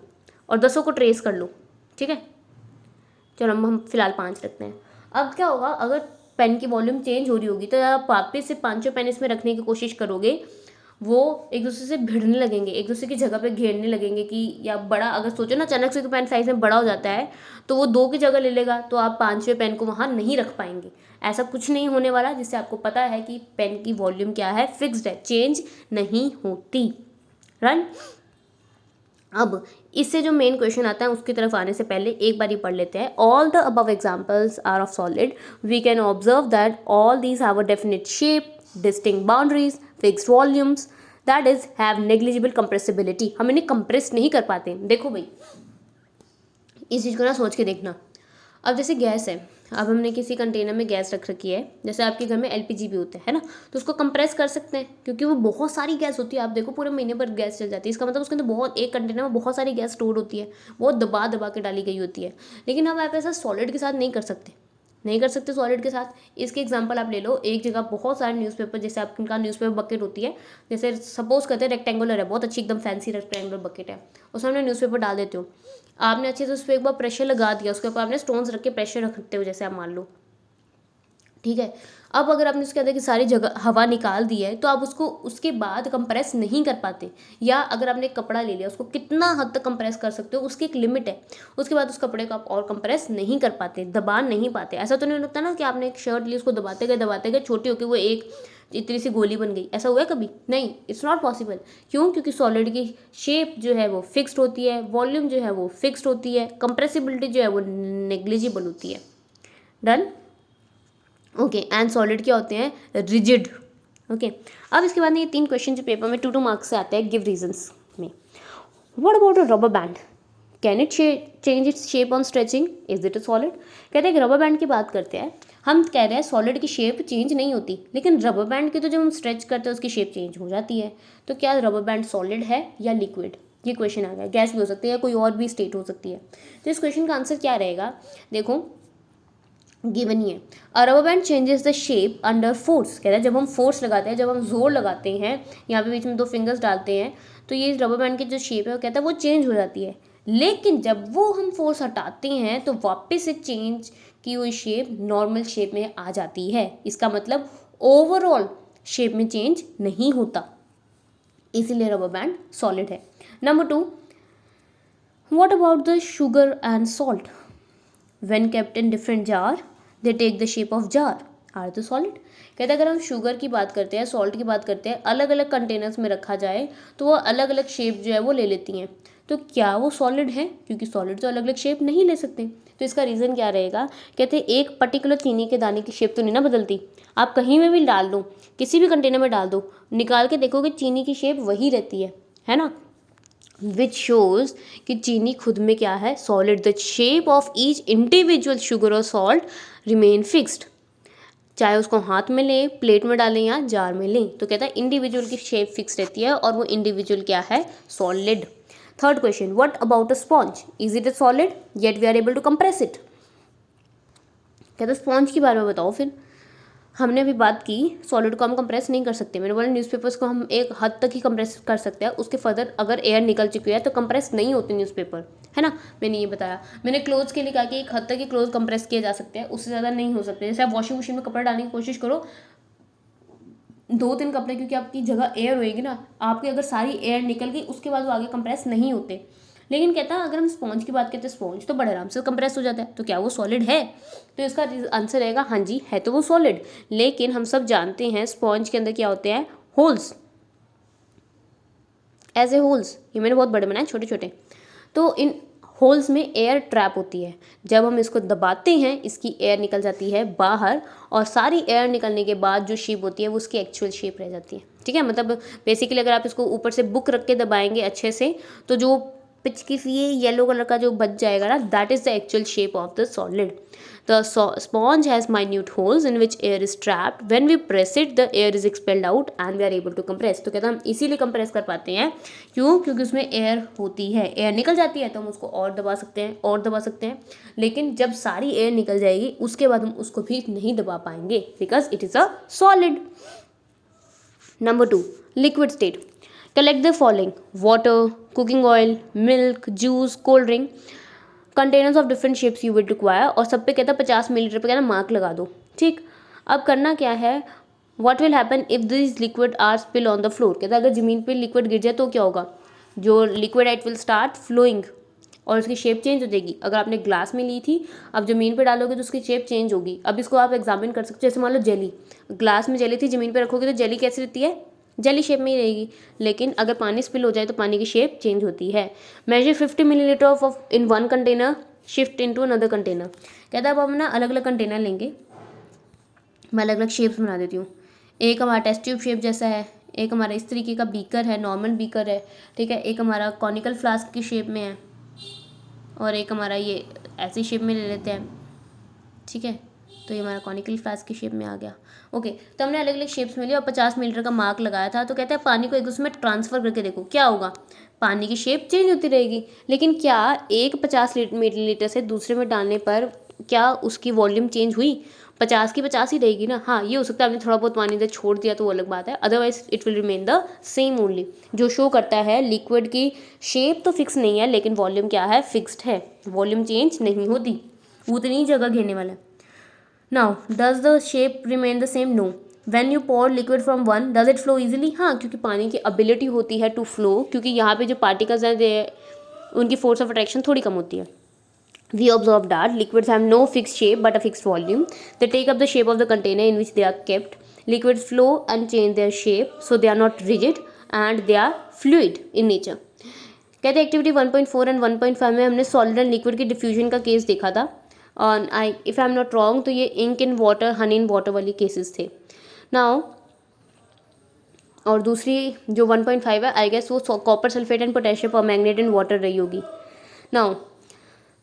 और 10 को ट्रेस कर लो, ठीक है। चलो हम फिलहाल 5 रखते हैं। अब क्या होगा, अगर पेन की वॉल्यूम चेंज हो रही होगी तो आप वापस से 5 पेन इसमें रखने की कोशिश करोगे, वो एक दूसरे से भिड़ने लगेंगे, एक दूसरे की जगह पे घेरने लगेंगे कि, या बड़ा अगर सोचो ना अचानक से पेन साइज में बड़ा हो जाता है तो वो 2 की जगह ले लेगा, तो आप 5वें पेन को वहाँ नहीं रख पाएंगे। ऐसा कुछ नहीं होने वाला, जिससे आपको पता है कि पेन की वॉल्यूम क्या है, फिक्स्ड है, चेंज नहीं होती। राइट। अब इससे जो मेन क्वेश्चन आता है उसकी तरफ आने से पहले एक बार ही पढ़ लेते हैं। All the above examples are of solid, we can observe that all these have a definite shape, distinct boundaries, fixed volumes, that is have negligible compressibility. हम इन्हें कंप्रेस नहीं कर पाते। देखो भाई, इस चीज़ को ना सोच के देखना। अब जैसे गैस है, अब हमने किसी कंटेनर में गैस रख रखी है, जैसे आपके घर में एलपीजी भी होता है ना, तो उसको कंप्रेस कर सकते हैं क्योंकि वो बहुत सारी गैस होती है। आप देखो पूरे महीने भर गैस चल जाती है, इसका मतलब उसके अंदर बहुत, एक कंटेनर में बहुत सारी गैस स्टोर होती है, बहुत दबा दबा के डाली गई होती है। लेकिन हम आप ऐसा सॉलिड के साथ नहीं कर सकते, नहीं कर सकते सॉलिड के साथ। इसके एग्जांपल आप ले लो, एक जगह बहुत सारे न्यूज़पेपर, जैसे आपका न्यूज़पेपर बकेट होती है, जैसे सपोज करते हैं रेक्टेंगुलर है, बहुत अच्छी एकदम फैंसी रेक्टेंगुलर बकेट है, उसमें हमने न्यूज़पेपर डाल देते हो, आपने अच्छे से उस पर एक बार प्रेशर लगा दिया, उसके ऊपर आपने स्टोन्स रख के प्रेशर रखते हो, जैसे आप मान लो, ठीक है। अब अगर आपने उसके अंदर की सारी जगह हवा निकाल दी है तो आप उसको उसके बाद कंप्रेस नहीं कर पाते। या अगर आपने एक कपड़ा ले लिया, उसको कितना हद तक कंप्रेस कर सकते हो, उसकी एक लिमिट है, उसके बाद उस कपड़े को आप और कंप्रेस नहीं कर पाते, दबा नहीं पाते। ऐसा तो नहीं लगता ना कि आपने एक शर्ट ली, उसको दबाते गए छोटी होकर वो एक इतनी सी गोली बन गई, ऐसा हुआ है कभी? नहीं, इट्स नॉट पॉसिबल। क्यों? क्योंकि सॉलिड की शेप जो है वो फिक्स्ड होती है, वॉल्यूम जो है वो फिक्स्ड होती है, कंप्रेसिबिलिटी जो है वो नेग्लिजिबल होती है। डन। ओके, एंड सॉलिड क्या होते हैं? रिजिड। ओके, अब इसके बाद ये 3 क्वेश्चन जो पेपर में 2 मार्क्स से आते हैं, गिव रीजंस में। What about a rubber band, can it change its shape on stretching, is it a solid? कहते हैं कि रबर बैंड की बात करते हैं, हम कह रहे हैं सॉलिड की शेप चेंज नहीं होती, लेकिन रबर बैंड की तो जब हम स्ट्रेच करते हैं उसकी शेप चेंज हो जाती है। तो क्या रबर बैंड सॉलिड है या लिक्विड? ये क्वेश्चन आ गया। गैस भी हो सकती है या कोई और भी स्टेट हो सकती है। तो इस क्वेश्चन का आंसर क्या रहेगा? देखो, गिवन ही है, अ rubber band changes the shape under force. कहता है जब हम फोर्स लगाते हैं, जब हम जोर लगाते हैं, यहाँ पे बीच में 2 फिंगर्स डालते हैं, तो ये रबर बैंड की जो शेप है वो कहता है वो चेंज हो जाती है। लेकिन जब वो हम फोर्स हटाते हैं तो वापस से चेंज की हुई शेप नॉर्मल शेप में आ जाती है। इसका मतलब ओवरऑल शेप में चेंज नहीं होता, इसीलिए रबर बैंड सॉलिड है। Number 2, what about the sugar and salt, when kept in different jar they take the shape of jar, are they solid? कहते हैं अगर हम शुगर की बात करते हैं, सॉल्ट की बात करते हैं, अलग अलग कंटेनर्स में रखा जाए तो वो अलग अलग शेप जो है वो ले लेती हैं, तो क्या वो सॉलिड है? क्योंकि सॉलिड तो अलग अलग शेप नहीं ले सकते। तो इसका रीज़न क्या रहेगा? कहते हैं एक पर्टिकुलर चीनी के दाने की शेप तो नहीं ना बदलती, आप कहीं में भी डाल दो, किसी भी कंटेनर में डाल दो, निकाल के देखोगे चीनी की शेप वही रहती है ना। विच शोज कि चीनी खुद में क्या है? Solid. The shape of each individual sugar और सॉल्ट रिमेन फिक्स्ड, चाहे उसको हाथ में लें, प्लेट में डालें या जार में लें। तो कहता है इंडिविजुअल की शेप फिक्स रहती है और वो इंडिविजुअल क्या है? Solid. Third question, what about a sponge, is it a solid yet we are able to compress it? कहता है स्पॉन्ज के बारे में बताओ। फिर हमने अभी बात की सॉलिड को हम कंप्रेस नहीं कर सकते, मैंने बोला न्यूज़पेपर्स को हम एक हद तक ही कंप्रेस कर सकते हैं, उसके फर्दर अगर एयर निकल चुकी है तो कंप्रेस नहीं होते न्यूज़पेपर, है ना। मैंने ये बताया। मैंने क्लोथ्स के लिए कहा कि एक हद तक ही क्लोथ कंप्रेस किए जा सकते हैं, उससे ज़्यादा नहीं हो सकते। जैसे आप वॉशिंग मशीन में कपड़ा डालने की कोशिश करो, 2-3 कपड़े, क्योंकि आपकी जगह एयर होएगी ना, आपकी अगर सारी एयर निकल गई उसके बाद वो आगे कंप्रेस नहीं होते। लेकिन कहता है अगर हम स्पॉन्ज की बात करते हैं, स्पॉन्ज तो बड़े आराम से कंप्रेस हो जाता है, तो क्या वो सॉलिड है? तो इसका आंसर रहेगा हाँ जी है, तो वो सॉलिड। लेकिन हम सब जानते हैं स्पॉन्ज के अंदर क्या होते हैं? होल्स, ऐसे होल्स, ये मैंने बहुत बड़े बनाए, छोटे छोटे। तो इन होल्स में एयर ट्रैप होती है, जब हम इसको दबाते हैं इसकी एयर निकल जाती है बाहर, और सारी एयर निकलने के बाद जो शेप होती है वो उसकी एक्चुअल शेप रह जाती है। ठीक है, मतलब बेसिकली अगर आप इसको ऊपर से बुक रख के दबाएंगे अच्छे से, तो जो पिचकी सी येलो कलर का जो बच जाएगा ना, that is the actual shape of the solid. The sponge has minute holes in which air is trapped. When we press it, the air is expelled out and we are able to compress. तो कहता है हम इसीलिए कंप्रेस कर पाते हैं, क्यों? क्योंकि उसमें एयर होती है, एयर निकल जाती है तो हम उसको और दबा सकते हैं, और दबा सकते हैं। लेकिन जब सारी एयर निकल जाएगी उसके बाद हम उसको भी नहीं दबा पाएंगे, because it is a solid. Number 2, liquid state. Collect the following: water, cooking oil, milk, juice, cold drink, containers of different shapes you will require, और सब पे कहता है 50 मिलीलीटर पे कहना मार्क लगा दो। ठीक, अब करना क्या है, what will happen if this liquid are spill on the floor. कहता है अगर ज़मीन पे लिक्विड गिर जाए तो क्या होगा, जो liquid it will start flowing और उसकी शेप चेंज हो जाएगी। अगर आपने ग्लास में ली थी, अब ज़मीन पे डालोगे तो उसकी शेप चेंज होगी। अब इसको आप एग्जामिन कर सकते हो, जैसे मान लो जेली, ग्लास में जेली थी, ज़मीन पे रखोगे तो जेली कैसी रहती है, जेली शेप में ही रहेगी। लेकिन अगर पानी स्पिल हो जाए तो पानी की शेप चेंज होती है। Measure 50 millilitre of in one container, shift into another container. कहता है अब हम ना अलग अलग कंटेनर लेंगे, मैं अलग अलग शेप्स बना देती हूँ। एक हमारा टेस्ट ट्यूब शेप जैसा है, एक हमारा इस तरीके का बीकर है, नॉर्मल बीकर है, ठीक है, एक हमारा कॉनिकल फ्लास्क की शेप में है, और एक हमारा ये ऐसी शेप में ले लेते हैं। ठीक है, तो ये हमारा कॉनिकल फ्लास्क की शेप में आ गया। ओके, तो हमने अलग अलग शेप्स में लिया और 50 मिलीलीटर का मार्क लगाया था। तो कहते हैं पानी को एक दूसरे में ट्रांसफ़र करके देखो क्या होगा, पानी की शेप चेंज होती रहेगी। लेकिन क्या एक 50 मिलीलीटर से दूसरे में डालने पर क्या उसकी वॉल्यूम चेंज हुई, 50 की 50 ही रहेगी ना। हाँ, ये हो सकता है आपने थोड़ा बहुत पानी इधर छोड़ दिया तो वो अलग बात है, otherwise it will remain the same only. जो शो करता है लिक्विड की शेप तो फिक्स नहीं है, लेकिन वॉल्यूम क्या है, फिक्स्ड है, वॉल्यूम चेंज नहीं होती, उतनी ही जगह घेरने वाला है। Now, does the shape remain the same? No. When you pour liquid from one, does it flow easily? हाँ, क्योंकि पानी की ability होती है to flow, क्योंकि यहाँ पे जो particles हैं उनकी force of attraction थोड़ी कम होती है। We observed that liquids have no fixed shape but a fixed volume. They take up the shape of the container in which they are kept. Liquids flow and change their shape, so they are not rigid and they are fluid in nature. कहते हैं एक्टिविटी 1.4 एंड 1.5 में हमने सॉलिड एंड लिक्विड की डिफ्यूजन का केस देखा था, और if I am not wrong तो ये ink in water, honey in water वाली केसेस थे। नाउ और दूसरी जो 1.5 है आई गेस वो copper sulphate and potassium permanganate in water रही होगी। Now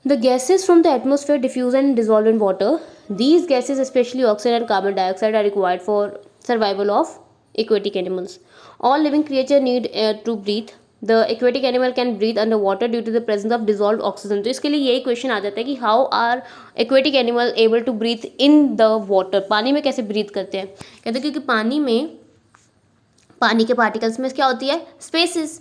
the gases from the atmosphere diffuse and dissolve in water. These gases specially oxygen and carbon dioxide are required for survival of aquatic animals. All living creature need air to breathe. The aquatic animal can breathe underwater due to the presence of dissolved oxygen. तो इसके लिए यही क्वेश्चन आ जाता है कि how are aquatic animal able to breathe in the water. पानी में कैसे ब्रीथ करते हैं, कहते हैं क्योंकि पानी में पानी के पार्टिकल्स में क्या होती है, स्पेसिस।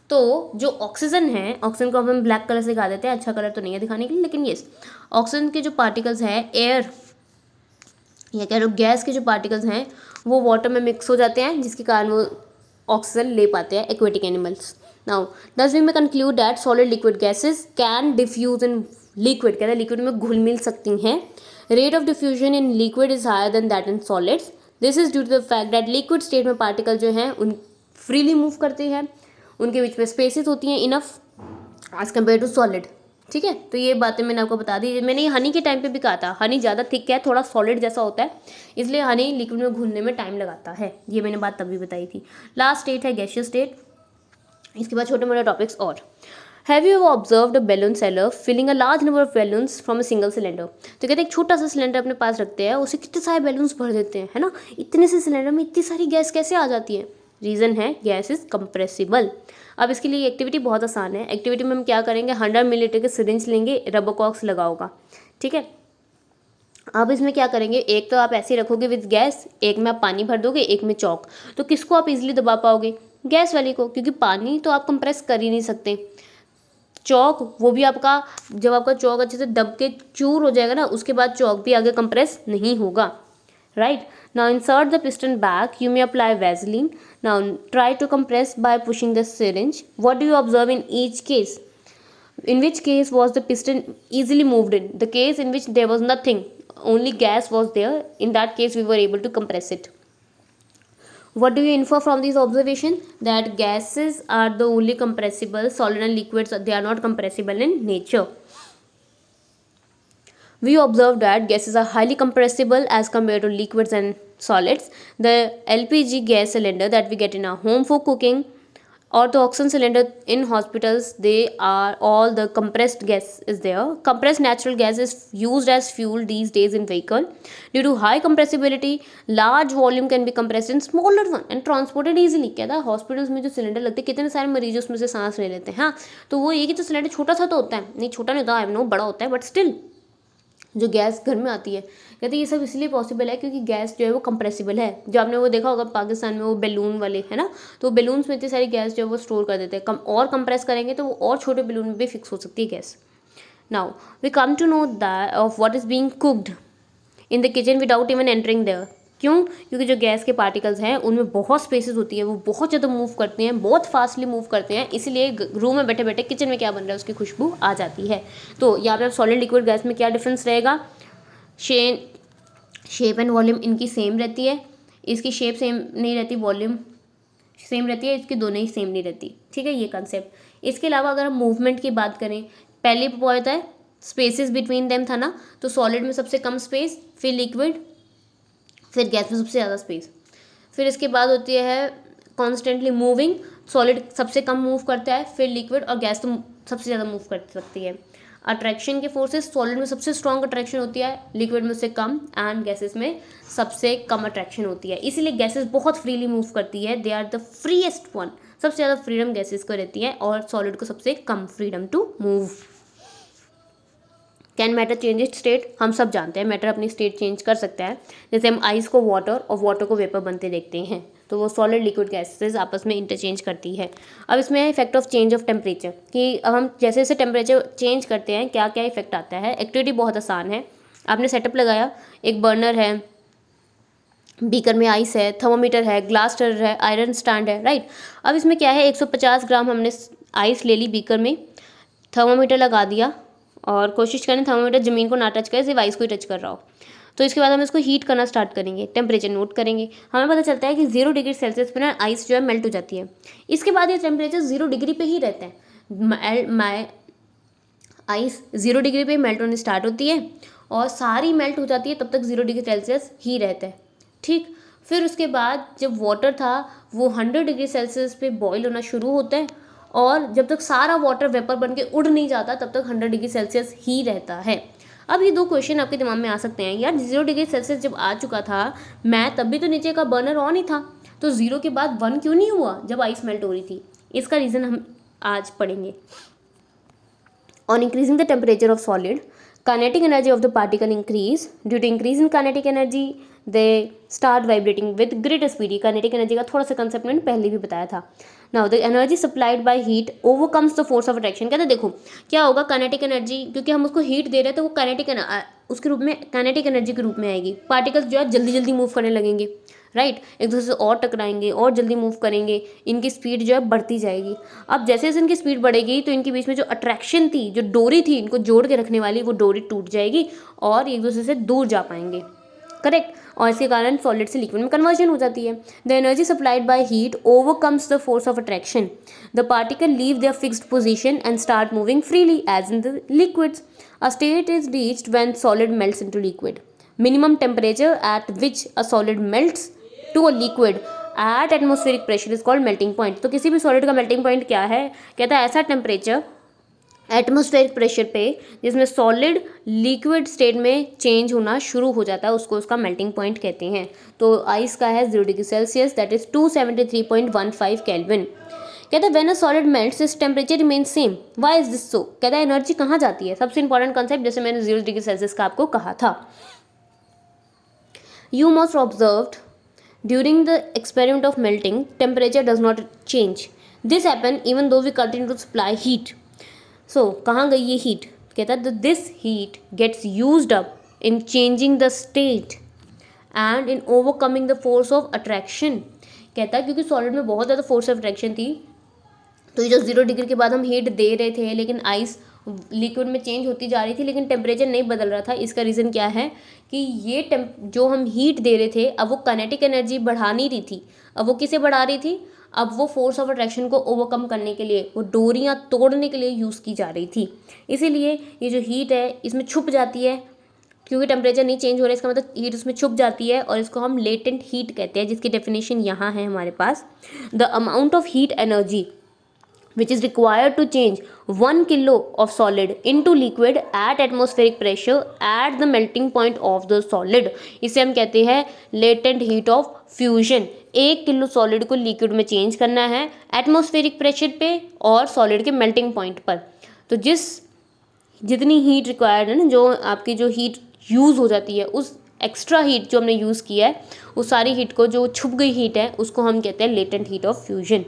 तो जो ऑक्सीजन है, ऑक्सीजन को हम ब्लैक कलर से दिखा देते हैं, अच्छा कलर तो नहीं है दिखाने के लिए, लेकिन येस ऑक्सीजन के जो पार्टिकल्स हैं, एयर या कह लो गैस के जो पार्टिकल्स हैं वो वाटर में मिक्स हो जाते हैं, जिसके कारण वो ऑक्सीजन ले पाते हैं aquatic animals. Now thus we may conclude that solid liquid gases can diffuse in liquid, कहते हैं लिक्विड में घुल मिल सकती हैं। Rate of diffusion in liquid is higher than that in solids. This is due to the fact that liquid state में पार्टिकल जो हैं उन फ्रीली मूव करते हैं, उनके बीच में स्पेसेस होती हैं enough as compare to solid. ठीक है, तो ये बातें मैंने आपको बता दी। मैंने ये हनी के टाइम पे भी कहा था, हनी ज़्यादा थिक है, थोड़ा सॉलिड जैसा होता है, इसलिए हनी लिक्विड में घुलने में टाइम लगाता है, ये मैंने बात तभी बताई थी। लास्ट स्टेट है गैसियस स्टेट, इसके बाद छोटे मोटे टॉपिक्स और। Have you observed a balloon seller filling a large number of balloons from a single cylinder. तो कहते हैं एक छोटा सा सिलेंडर अपने पास रखते हैं, उसे कितने सारे बैलून्स भर देते हैं, है ना। इतने से सिलेंडर में इतनी सारी गैस कैसे आ जाती है, रीज़न है गैस इज कंप्रेसिबल। अब इसके लिए एक्टिविटी बहुत आसान है। एक्टिविटी में हम क्या करेंगे, 100 मिलीलीटर के सिरिंज लेंगे, रबर कॉक्स लगा होगा, ठीक है। अब इसमें क्या करेंगे, एक तो आप ऐसे ही रखोगे विद गैस, एक में आप पानी भर दोगे, एक में चौक। तो किसको आप इजीली दबा पाओगे, गैस वाली को, क्योंकि पानी तो आप कंप्रेस कर ही नहीं सकते। चौक वो भी आपका, जब आपका चौक अच्छे से दब के चूर हो जाएगा ना, उसके बाद चौक भी आगे कंप्रेस नहीं होगा, right. Now insert the piston back. You may apply Vaseline. Now try to compress by pushing the syringe. What do you observe in each case? In which case was the piston easily moved in? The case in which there was nothing, only gas was there. In that case, we were able to compress it. What do you infer from these observations? That gases are the only compressible, solid and liquids they are not compressible in nature. We observed that gases are highly compressible as compared to liquids and solids. The LPG gas cylinder that we get in our home for cooking, or the oxygen cylinder in hospitals, they are all the compressed gas is there. Compressed natural gas is used as fuel these days in vehicle. Due to high compressibility, large volume can be compressed in smaller one and transported easily. क्या था, हॉस्पिटल्स में जो सिलेंडर लगते हैं, कितने सारे मरीज उसमें से सांस ले लेते हैं। हाँ, तो वो ये कि तो सिलेंडर छोटा सा तो होता है, नहीं छोटा नहीं होता, आई नो बड़ा होता है, बट स्टिल जो गैस घर में आती है। कहते हैं ये सब इसलिए पॉसिबल है क्योंकि गैस जो है वो कंप्रेसिबल है। जो आपने वो देखा होगा पाकिस्तान में वो बैलून वाले है ना, तो बैलून्स में इतनी सारी गैस जो है वो स्टोर कर देते हैं। कम और कंप्रेस करेंगे तो वो और छोटे बैलून में भी फिक्स हो सकती है gas. Now we come to know that of what is being cooked in the kitchen without even entering there. क्यों? क्योंकि जो गैस के पार्टिकल्स हैं उनमें बहुत स्पेसेस होती है, वो बहुत ज़्यादा मूव करते हैं, बहुत फास्टली मूव करते हैं, इसलिए रूम में बैठे बैठे किचन में क्या बन रहा है उसकी खुशबू आ जाती है। तो यहाँ पे सॉलिड लिक्विड गैस में क्या डिफरेंस रहेगा? शेप एंड वॉल्यूम इनकी सेम रहती है, इसकी शेप सेम नहीं रहती, वॉल्यूम सेम रहती है, इसकी दोनों ही सेम नहीं रहती। ठीक है, ये कंसेप्ट। इसके अलावा अगर हम मूवमेंट की बात करें, पहले क्या होता है, स्पेसेस बिटवीन देम था ना, तो सॉलिड में सबसे कम स्पेस, फिर लिक्विड, फिर गैस में सबसे ज़्यादा स्पेस। फिर इसके बाद होती है कॉन्स्टेंटली मूविंग, सॉलिड सबसे कम मूव करता है, फिर लिक्विड, और गैस तो सबसे ज़्यादा मूव कर सकती है। अट्रैक्शन के फोर्सेस, सॉलिड में सबसे स्ट्रॉन्ग अट्रैक्शन होती है, लिक्विड में उससे कम, एंड गैसेस में सबसे कम अट्रैक्शन होती है। इसीलिए गैसेस बहुत फ्रीली मूव करती है, they are the freest one. सबसे ज़्यादा फ्रीडम गैसेस को रहती है और सॉलिड को सबसे कम freedom to move. Can matter change it state? हम सब जानते हैं मैटर अपनी स्टेट चेंज कर सकता है। जैसे हम आइस को वाटर और वाटर को वेपर बनते देखते हैं, तो वो सॉलिड लिक्विड गैसेस आपस में इंटरचेंज करती है। अब इसमें है effect of change of temperature, कि अब हम जैसे जैसे टेम्परेचर चेंज करते हैं क्या क्या इफेक्ट आता है। एक्टिविटी बहुत आसान है, आपने सेटअप लगाया, एक बर्नर है, बीकर में आइस है, थर्मोमीटर है, ग्लास स्टरर है, आयरन स्टैंड है, राइट। अब इसमें क्या है, 150 ग्राम हमने आइस ले ली बीकर में, थर्मोमीटर लगा दिया, और कोशिश करें थर्मोमीटर ज़मीन को ना टच करे, सिर्फ आइस को ही टच कर रहा हो। तो इसके बाद हम इसको हीट करना स्टार्ट करेंगे, टेम्परेचर नोट करेंगे, हमें पता चलता है कि 0 डिग्री सेल्सियस पर ना आइस जो है मेल्ट हो जाती है। इसके बाद ये टेम्परेचर 0 डिग्री पे ही रहता है, आइस 0 डिग्री पे मेल्ट होनी स्टार्ट होती है और सारी मेल्ट हो जाती है, तब तक 0 डिग्री सेल्सियस ही रहता है। ठीक, फिर उसके बाद जब वाटर था वो 100 डिग्री सेल्सियस पे बॉईल होना शुरू होता है, और जब तक सारा वाटर वेपर बन के उड़ नहीं जाता तब तक 100 डिग्री सेल्सियस ही रहता है। अब ये 2 क्वेश्चन आपके दिमाग में आ सकते हैं, यार 0 डिग्री सेल्सियस जब आ चुका था मैं, तब भी तो नीचे का बर्नर ऑन ही था, तो 0 के बाद 1 क्यों नहीं हुआ जब आइस मेल्ट हो रही थी? इसका रीज़न हम आज पढ़ेंगे। On increasing the temperature of solid, kinetic energy of the particle increase. Due to increase in kinetic energy, they start vibrating with greater speed. Kinetic energy का थोड़ा सा कंसेप्ट मैंने पहले भी बताया था। Now the energy supplied by heat overcomes the force of attraction. कहते हैं देखो क्या होगा, काइनेटिक एनर्जी, क्योंकि हम उसको हीट दे रहे हैं तो वो काइनेटिक उसके रूप में, काइनेटिक एनर्जी के रूप में आएगी। पार्टिकल्स जो है जल्दी जल्दी मूव करने लगेंगे, राइट, एक दूसरे से और टकराएंगे और जल्दी मूव करेंगे, इनकी स्पीड जो है बढ़ती जाएगी। अब जैसे जैसे इनकी स्पीड बढ़ेगी तो इनके बीच में जो अट्रैक्शन थी, जो डोरी थी इनको जोड़ के रखने वाली, वो डोरी टूट जाएगी और एक दूसरे से दूर जा पाएंगे, करेक्ट। और इसके कारण सॉलिड से लिक्विड में कन्वर्जन हो जाती है। The energy supplied by heat overcomes the force of attraction, the particle leave their fixed position and start moving freely as in the liquids. A state is reached when solid melts into liquid. Minimum temperature at which a solid melts to a liquid at atmospheric pressure is called melting point. तो किसी भी सॉलिड का मेल्टिंग पॉइंट क्या है? कहता है ऐसा टेम्परेचर एटमॉस्फेरिक प्रेशर पे जिसमें सॉलिड लिक्विड स्टेट में चेंज होना शुरू हो जाता है, उसको उसका मेल्टिंग पॉइंट कहते हैं। तो आइस का है 0 degree Celsius, that is 273.15 kelvin. कहता है when a solid melts this temperature remains same, why is this so? कहता है एनर्जी कहाँ जाती है? सबसे इंपॉर्टेंट कॉन्सेप्ट, जैसे मैंने 0 डिग्री सेल्सियस का आपको कहा था। You must observed during the experiment of melting, temperature does not change. This happen even though we continue to supply heat. So कहाँ गई ये heat? कहता है this heat gets used up in changing the state and in overcoming the force of attraction. कहता है क्योंकि सॉलिड में बहुत ज़्यादा फोर्स ऑफ अट्रैक्शन थी, तो ये जो 0 डिग्री के बाद हम हीट दे रहे थे लेकिन आइस लिक्विड में चेंज होती जा रही थी लेकिन टेम्परेचर नहीं बदल रहा था। इसका रीज़न क्या है कि ये जो हम हीट दे रहे थे अब वो काइनेटिक एनर्जी बढ़ा नहीं रही थी, अब वो किसे बढ़ा रही थी? अब वो फोर्स ऑफ अट्रैक्शन को ओवरकम करने के लिए, वो डोरियाँ तोड़ने के लिए यूज़ की जा रही थी। इसीलिए ये जो हीट है इसमें छुप जाती है, क्योंकि टेम्परेचर नहीं चेंज हो रहा है, इसका मतलब हीट उसमें छुप जाती है और इसको हम लेटेंट हीट कहते हैं, जिसकी डेफिनेशन यहाँ है हमारे पास। The amount of heat energy which is required to change 1 kilo of solid into liquid at atmospheric pressure at the melting point of the solid, इसे हम कहते हैं latent heat of fusion। 1 kilo solid को लिक्विड में चेंज करना है एटमॉस्फेरिक प्रेशर पे और सॉलिड के मेल्टिंग पॉइंट पर। तो जितनी हीट रिक्वायर्ड है ना, जो आपकी जो हीट यूज़ हो जाती है, उस एक्स्ट्रा हीट जो हमने यूज़ किया है, उस सारी हीट को, जो छुप गई हीट है, उसको हम कहते हैं लेटेंट हीट ऑफ फ्यूजन।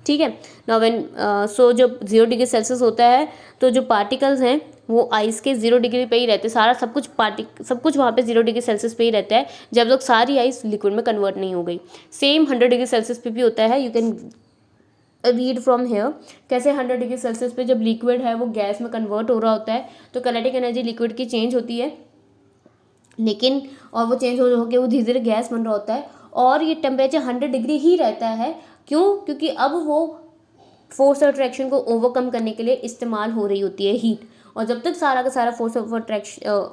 ठीक है। नाउ व्हेन सो जब 0 डिग्री सेल्सियस होता है तो जो पार्टिकल्स हैं वो आइस के 0 डिग्री पे ही रहते हैं, सारा सब कुछ वहाँ पे 0 डिग्री सेल्सियस पे ही रहता है जब तक सारी आइस लिक्विड में कन्वर्ट नहीं हो गई। सेम 100 डिग्री सेल्सियस पे भी होता है। You can read from here कैसे 100 डिग्री सेल्सियस पे जब लिक्विड है वो गैस में कन्वर्ट हो रहा होता है तो काइनेटिक एनर्जी लिक्विड की चेंज होती है, लेकिन और वो चेंज हो के वो धीरे धीरे गैस बन रहा होता है और ये टेम्परेचर 100 डिग्री ही रहता है। क्यों? क्योंकि अब वो फोर्स ऑफ अट्रैक्शन को ओवरकम करने के लिए इस्तेमाल हो रही होती है हीट, और जब तक सारा का सारा फोर्स ऑफ अट्रैक्शन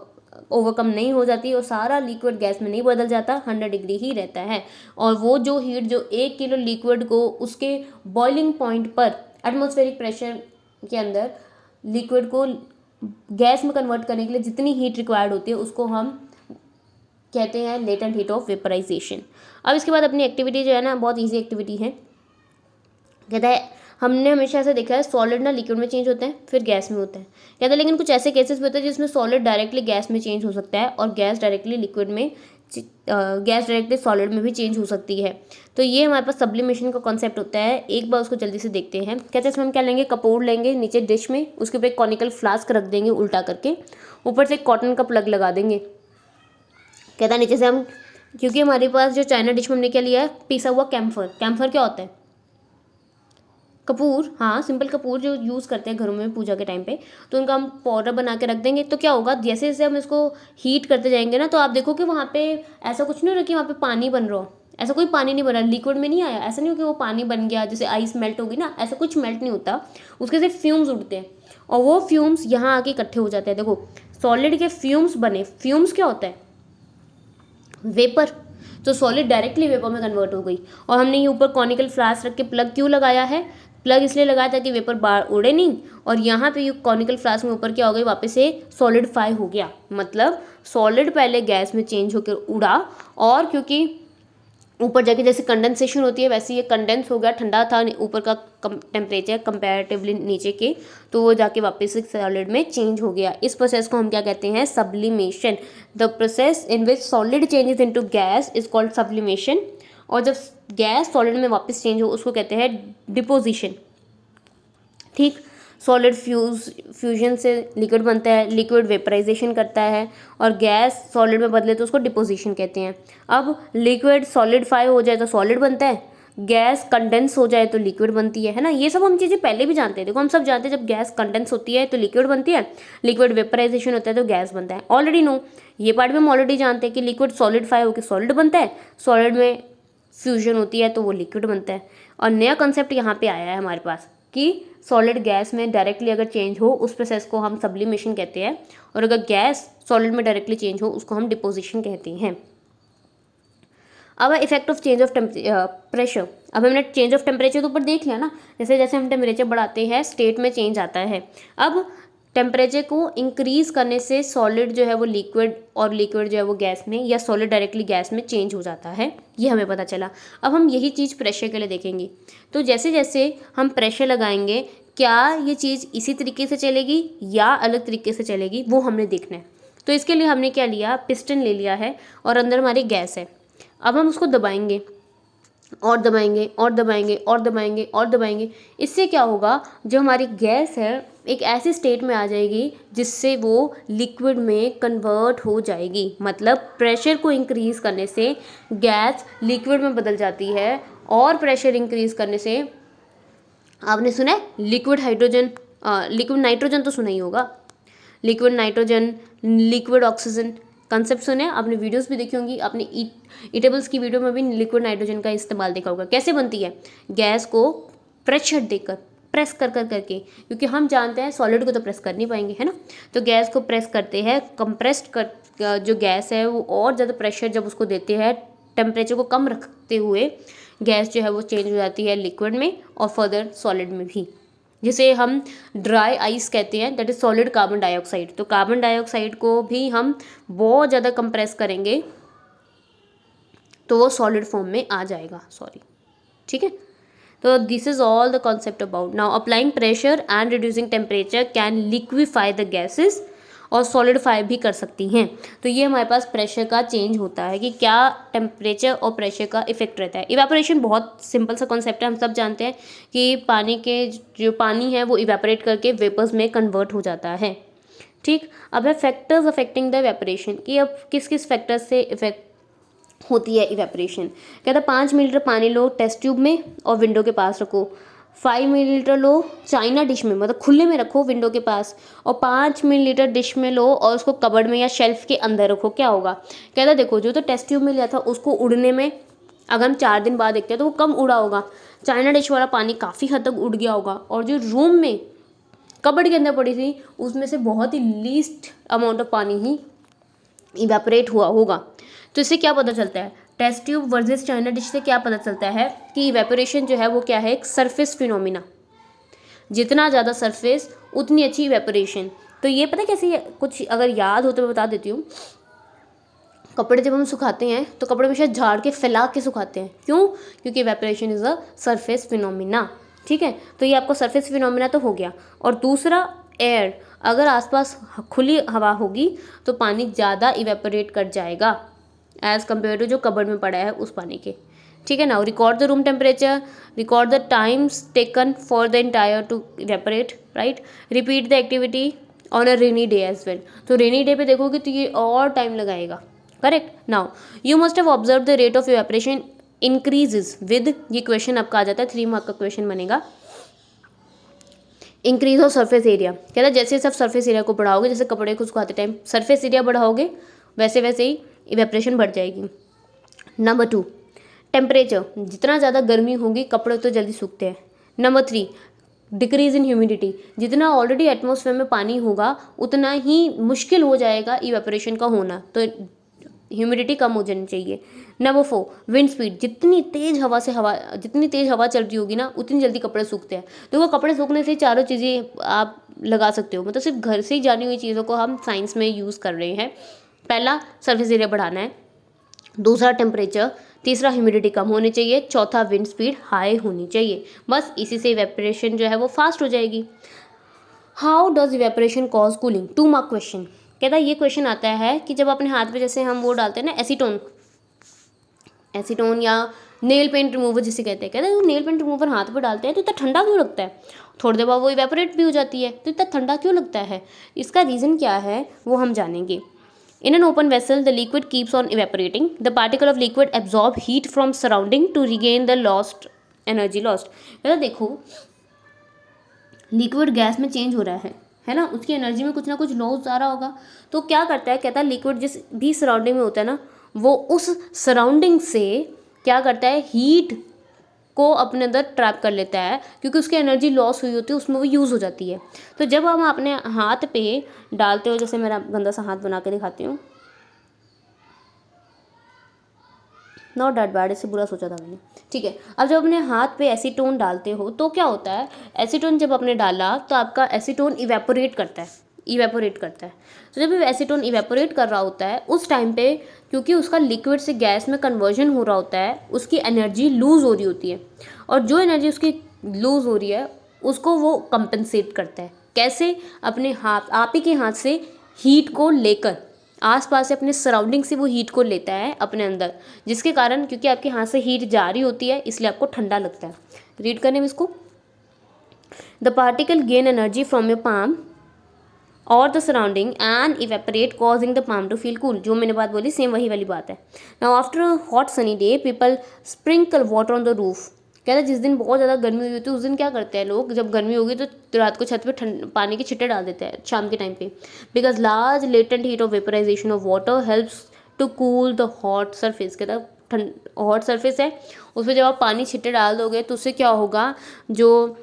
ओवरकम नहीं हो जाती और सारा लिक्विड गैस में नहीं बदल जाता, 100 डिग्री ही रहता है। और वो जो हीट जो 1 किलो लिक्विड को उसके बॉइलिंग पॉइंट पर एटमॉस्फेरिक प्रेशर के अंदर लिक्विड को गैस में कन्वर्ट करने के लिए जितनी हीट रिक्वायर्ड होती है उसको हम कहते हैं लेटेंट हीट ऑफ वेपराइजेशन। अब इसके बाद अपनी एक्टिविटी जो है ना, बहुत ईजी एक्टिविटी है। कहता है हमने हमेशा ऐसा देखा है सॉलिड ना लिक्विड में चेंज होते हैं फिर गैस में होता है। कहता है लेकिन कुछ ऐसे केसेस भी होते हैं जिसमें सॉलिड डायरेक्टली गैस में चेंज हो सकता है और गैस डायरेक्टली लिक्विड में गैस डायरेक्टली सॉलिड में भी चेंज हो सकती है। तो ये हमारे पास सब्लिमेशन का कॉन्सेप्ट होता है। एक बार उसको जल्दी से देखते हैं। कहते हैं इसमें हम क्या लेंगे, कपूर लेंगे नीचे डिश में, उसके ऊपर एक कॉनिकल फ्लास्क रख देंगे उल्टा करके, ऊपर से एक कॉटन का प्लग लगा देंगे। कहता है नीचे से हम, क्योंकि हमारे पास जो चाइना डिश में हमने क्या लिया है, पिसा हुआ कैम्फर। कैम्फर क्या होता है? कपूर, हाँ सिंपल कपूर जो यूज़ करते हैं घरों में पूजा के टाइम पे, तो उनका हम पाउडर बना के रख देंगे। तो क्या होगा, जैसे जैसे हम इसको हीट करते जाएंगे ना, तो आप देखो कि वहाँ पे ऐसा कुछ नहीं हो रहा कि वहाँ पे पानी बन रहा हो, ऐसा कोई पानी नहीं बन रहा, लिक्विड में नहीं आया, ऐसा नहीं हो कि वो पानी बन गया जैसे आइस मेल्ट होगी ना, ऐसा कुछ मेल्ट नहीं होता, उसके सिर्फ फ्यूम्स उड़ते हैं और वो फ्यूम्स यहाँ आके इकट्ठे हो जाते हैं। देखो सॉलिड के फ्यूम्स बने, फ्यूम्स क्या होता है, वेपर। तो सॉलिड डायरेक्टली वेपर में कन्वर्ट हो गई। और हमने ये ऊपर कॉनिकल फ्लास्क रख के प्लग क्यों लगाया है, प्लग इसलिए लगाया था कि वेपर बाहर उड़े नहीं, और यहाँ पे ये कॉनिकल फ्लास्क में ऊपर क्या हो गई, वापस से सॉलिडिफाई हो गया। मतलब सॉलिड पहले गैस में चेंज होकर उड़ा, और क्योंकि ऊपर जाके जैसे कंडेंसेशन होती है वैसे ये कंडेंस हो गया, ठंडा था ऊपर का टेम्परेचर कंपैरेटिवली नीचे के, तो वो जाके वापस से सॉलिड में चेंज हो गया। इस प्रोसेस को हम क्या कहते हैं, sublimation. The process in which solid changes into gas is called sublimation. और जब गैस सॉलिड में वापस चेंज हो उसको कहते हैं डिपोजिशन। ठीक, सॉलिड फ्यूजन से लिक्विड बनता है, लिक्विड वेपराइजेशन करता है, और गैस सॉलिड में बदले तो उसको डिपोजिशन कहते हैं। अब लिक्विड सॉलिडिफाई हो जाए तो सॉलिड बनता है, गैस कंडेंस हो जाए तो लिक्विड बनती है ना। ये सब हम चीज़ें पहले भी जानते हैं। देखो हम सब जानते हैं जब गैस कंडेंस होती है तो लिक्विड बनती है, लिक्विड वेपराइजेशन होता है तो गैस बनता है, ऑलरेडी नो। ये पार्ट भी हम ऑलरेडी जानते हैं कि लिक्विड सॉलिडिफाई होकर सॉलिड बनता है, सॉलिड में फ्यूजन होती है तो वो लिक्विड बनता है। और नया कंसेप्ट यहाँ पे आया है हमारे पास कि सॉलिड गैस में डायरेक्टली अगर चेंज हो उस प्रोसेस को हम सब्लिमेशन कहते हैं, और अगर गैस सॉलिड में डायरेक्टली चेंज हो उसको हम डिपोजिशन कहते हैं। अब effect of change of pressure. अब हमने चेंज ऑफ टेम्परेचर तो ऊपर देख लिया ना, जैसे जैसे हम टेम्परेचर बढ़ाते हैं स्टेट में चेंज आता है। अब टेम्परेचर को इंक्रीज करने से सॉलिड जो है वो लिक्विड, और लिक्विड जो है वो गैस में, या सॉलिड डायरेक्टली गैस में चेंज हो जाता है, ये हमें पता चला। अब हम यही चीज़ प्रेशर के लिए देखेंगे। तो जैसे जैसे हम प्रेशर लगाएंगे, क्या ये चीज़ इसी तरीके से चलेगी या अलग तरीके से चलेगी, वो हमने देखना है। तो इसके लिए हमने क्या लिया, पिस्टन ले लिया है और अंदर हमारी गैस है। अब हम उसको दबाएंगे और दबाएंगे और दबाएंगे और दबाएंगे और दबाएंगे। इससे क्या होगा, जो हमारी गैस है एक ऐसी स्टेट में आ जाएगी जिससे वो लिक्विड में कन्वर्ट हो जाएगी। मतलब प्रेशर को इंक्रीज़ करने से गैस लिक्विड में बदल जाती है, और प्रेशर इंक्रीज़ करने से आपने सुना है लिक्विड हाइड्रोजन, लिक्विड नाइट्रोजन तो सुना ही होगा, liquid nitrogen, liquid oxygen concept सुने, आपने वीडियोस भी देखी होंगी, आपने ईटेबल्स की वीडियो में भी लिक्विड नाइट्रोजन का इस्तेमाल देखा होगा। कैसे बनती है, गैस को प्रेशर देकर, प्रेस कर कर करके, क्योंकि हम जानते हैं सॉलिड को तो प्रेस कर नहीं पाएंगे, है ना। तो गैस को प्रेस करते हैं, कंप्रेस्ड कर जो गैस है वो और ज़्यादा प्रेशर जब उसको देते हैं, टेम्परेचर को कम रखते हुए गैस जो है वो चेंज हो जाती है लिक्विड में और फर्दर सॉलिड में भी, जिसे हम ड्राई आइस कहते हैं, that is solid carbon dioxide. तो कार्बन डाइऑक्साइड को भी हम बहुत ज़्यादा कंप्रेस करेंगे तो वो सॉलिड फॉर्म में आ जाएगा, ठीक है। तो this is all the concept about. Now applying pressure and reducing temperature can liquefy the gases. और सॉलिडिफाई भी कर सकती हैं। तो ये हमारे पास प्रेशर का चेंज होता है कि क्या टेम्परेचर और प्रेशर का इफेक्ट रहता है। इवेपोरेशन बहुत सिंपल सा कॉन्सेप्ट है, हम सब जानते हैं कि पानी के जो पानी है वो इवेपोरेट करके वेपर्स में कन्वर्ट हो जाता है। ठीक, अब है फैक्टर्स अफेक्टिंग द इवेपोरेशन, कि अब किस किस फैक्टर से इफेक्ट होती है इवेपोरेशन। कहता है 5 मिलीलीटर पानी लो टेस्ट ट्यूब में और विंडो के पास रखो, 5 मिलीलीटर लो चाइना डिश में, मतलब खुले में रखो विंडो के पास, और 5 मिलीलीटर डिश में लो और उसको कबर्ड में या शेल्फ के अंदर रखो, क्या होगा। कहता देखो जो तो टेस्ट ट्यूब में लिया था उसको उड़ने में अगर हम 4 दिन बाद देखते हैं तो वो कम उड़ा होगा, चाइना डिश वाला पानी काफ़ी हद तक उड़ गया होगा, और जो रूम में कबर्ड के अंदर पड़ी थी उसमें से बहुत ही लीस्ट अमाउंट ऑफ पानी ही इवेपोरेट हुआ होगा। तो इससे क्या पता चलता है, test tube versus china dish से क्या पता चलता है कि इवेपोरेशन जो है वो क्या है, एक सरफेस फिनोमिना, जितना ज़्यादा सरफेस उतनी अच्छी इवेपोरेशन। तो ये पता कैसे, कुछ अगर याद हो तो मैं बता देती हूँ। कपड़े जब हम सुखाते हैं तो कपड़े हमेशा झाड़ के फैला के सुखाते हैं, क्यों, क्योंकि evaporation is a surface phenomena. ठीक है, तो ये आपको सरफेस फिनोमिना तो हो गया। और दूसरा एयर, अगर आसपास खुली हवा होगी तो पानी ज़्यादा इवेपोरेट कर जाएगा एज़ कम्पेयर टू जो कबर्ड में पड़ा है उस पानी के। ठीक है, now record the room temperature, record the times taken for the entire to evaporate, right, repeat the activity on a rainy day as well. तो रेनी डे पे देखोगे तो ये और टाइम लगाएगा, correct. Now you must have observe the rate of evaporation increases with, ये क्वेश्चन आपका आ जाता है, 3 मार्क का क्वेश्चन बनेगा। इंक्रीज ऑफ सरफेस एरिया, कहता है जैसे जैसे आप सरफेस एरिया को बढ़ाओगे, जैसे कपड़े को सुखाते टाइम सरफेस एरिया बढ़ाओगे वैसे वैसे ही इवेपोरेशन बढ़ जाएगी। नंबर 2, टेम्परेचर, जितना ज़्यादा गर्मी होगी कपड़े तो जल्दी सूखते हैं। नंबर 3, डिक्रीज इन ह्यूमिडिटी, जितना ऑलरेडी एटमॉस्फेयर में पानी होगा उतना ही मुश्किल हो जाएगा इवेपोरेशन का होना, तो ह्यूमिडिटी कम हो जानी चाहिए। नंबर 4, विंड स्पीड, जितनी तेज़ हवा चल रही होगी ना उतनी जल्दी कपड़े सूखते हैं। तो वो कपड़े सूखने से चारों चीज़ें आप लगा सकते हो, मतलब सिर्फ घर से ही जानी हुई चीज़ों को हम साइंस में यूज़ कर रहे हैं। पहला सरफेस एरिया बढ़ाना है, दूसरा टेम्परेचर, तीसरा ह्यूमिडिटी कम होनी चाहिए, चौथा विंड स्पीड हाई होनी चाहिए। बस इसी से इवेपोरेशन जो है वो फास्ट हो जाएगी। How does evaporation cause cooling, 2 mark question. कहता है ये क्वेश्चन आता है कि जब अपने हाथ पे जैसे हम वो डालते हैं ना एसीटोन या नेल पेंट रिमूवर जिसे कहते हैं, कहते हैं नेल पेंट रिमूवर हाथ पे डालते हैं तो इतना ठंडा क्यों लगता है, थोड़ी देर बाद वो इवेपोरेट भी हो जाती है, तो इतना ठंडा क्यों लगता है, इसका रीज़न क्या है वो हम जानेंगे। In an open vessel, the liquid keeps on evaporating. The particle of liquid absorb heat from surrounding to regain the lost energy lost. मतलब देखो लिक्विड गैस में चेंज हो रहा है ना, उसकी एनर्जी में कुछ ना कुछ लॉस आ रहा होगा। तो क्या करता है, कहता है लिक्विड जिस भी सराउंडिंग में होता है ना वो उस सराउंडिंग से क्या करता है, हीट को अपने अंदर ट्रैप कर लेता है, क्योंकि उसकी एनर्जी लॉस हुई होती है उसमें वो यूज़ हो जाती है। तो जब हम अपने हाथ पे डालते हो, जैसे मेरा गंदा सा हाथ बना के दिखाती हूँ, नॉट डैट बैड, इससे बुरा सोचा था मैंने, ठीक है। अब जब अपने हाथ पे एसीटोन डालते हो तो क्या होता है, एसीटोन जब आपने डाला तो आपका एसीटोन इवेपोरेट करता है। तो जब एसीटोन इवेपोरेट कर रहा होता है उस टाइम पे, क्योंकि उसका लिक्विड से गैस में कन्वर्जन हो रहा होता है, उसकी एनर्जी लूज़ हो रही होती है, और जो एनर्जी उसकी लूज़ हो रही है उसको वो कंपनसेट करता है। कैसे, अपने हाथ, आप ही के हाथ से हीट को लेकर, आसपास से अपने सराउंडिंग से वो हीट को लेता है अपने अंदर, जिसके कारण, क्योंकि आपके हाथ से हीट जा रही होती है इसलिए आपको ठंडा लगता है। रीड करने में इसको, the particle gain energy from your palm और the surrounding and evaporate causing the palm to feel cool. जो मैंने बात बोली सेम वही वाली बात है। Now after a hot sunny day people sprinkle water on the roof. कहता है जिस दिन बहुत ज़्यादा गर्मी हुई होती है उस दिन क्या करते हैं लोग, जब गर्मी होगी तो रात को छत पे पानी के छिट्टे डाल देते हैं शाम के टाइम पे, because large latent heat of vaporisation of water helps to cool the hot surface. कहता है हॉट सरफेस है उस पर जब आप पानी छिट्टे डाल दोगे तो उससे क्या होगा, जो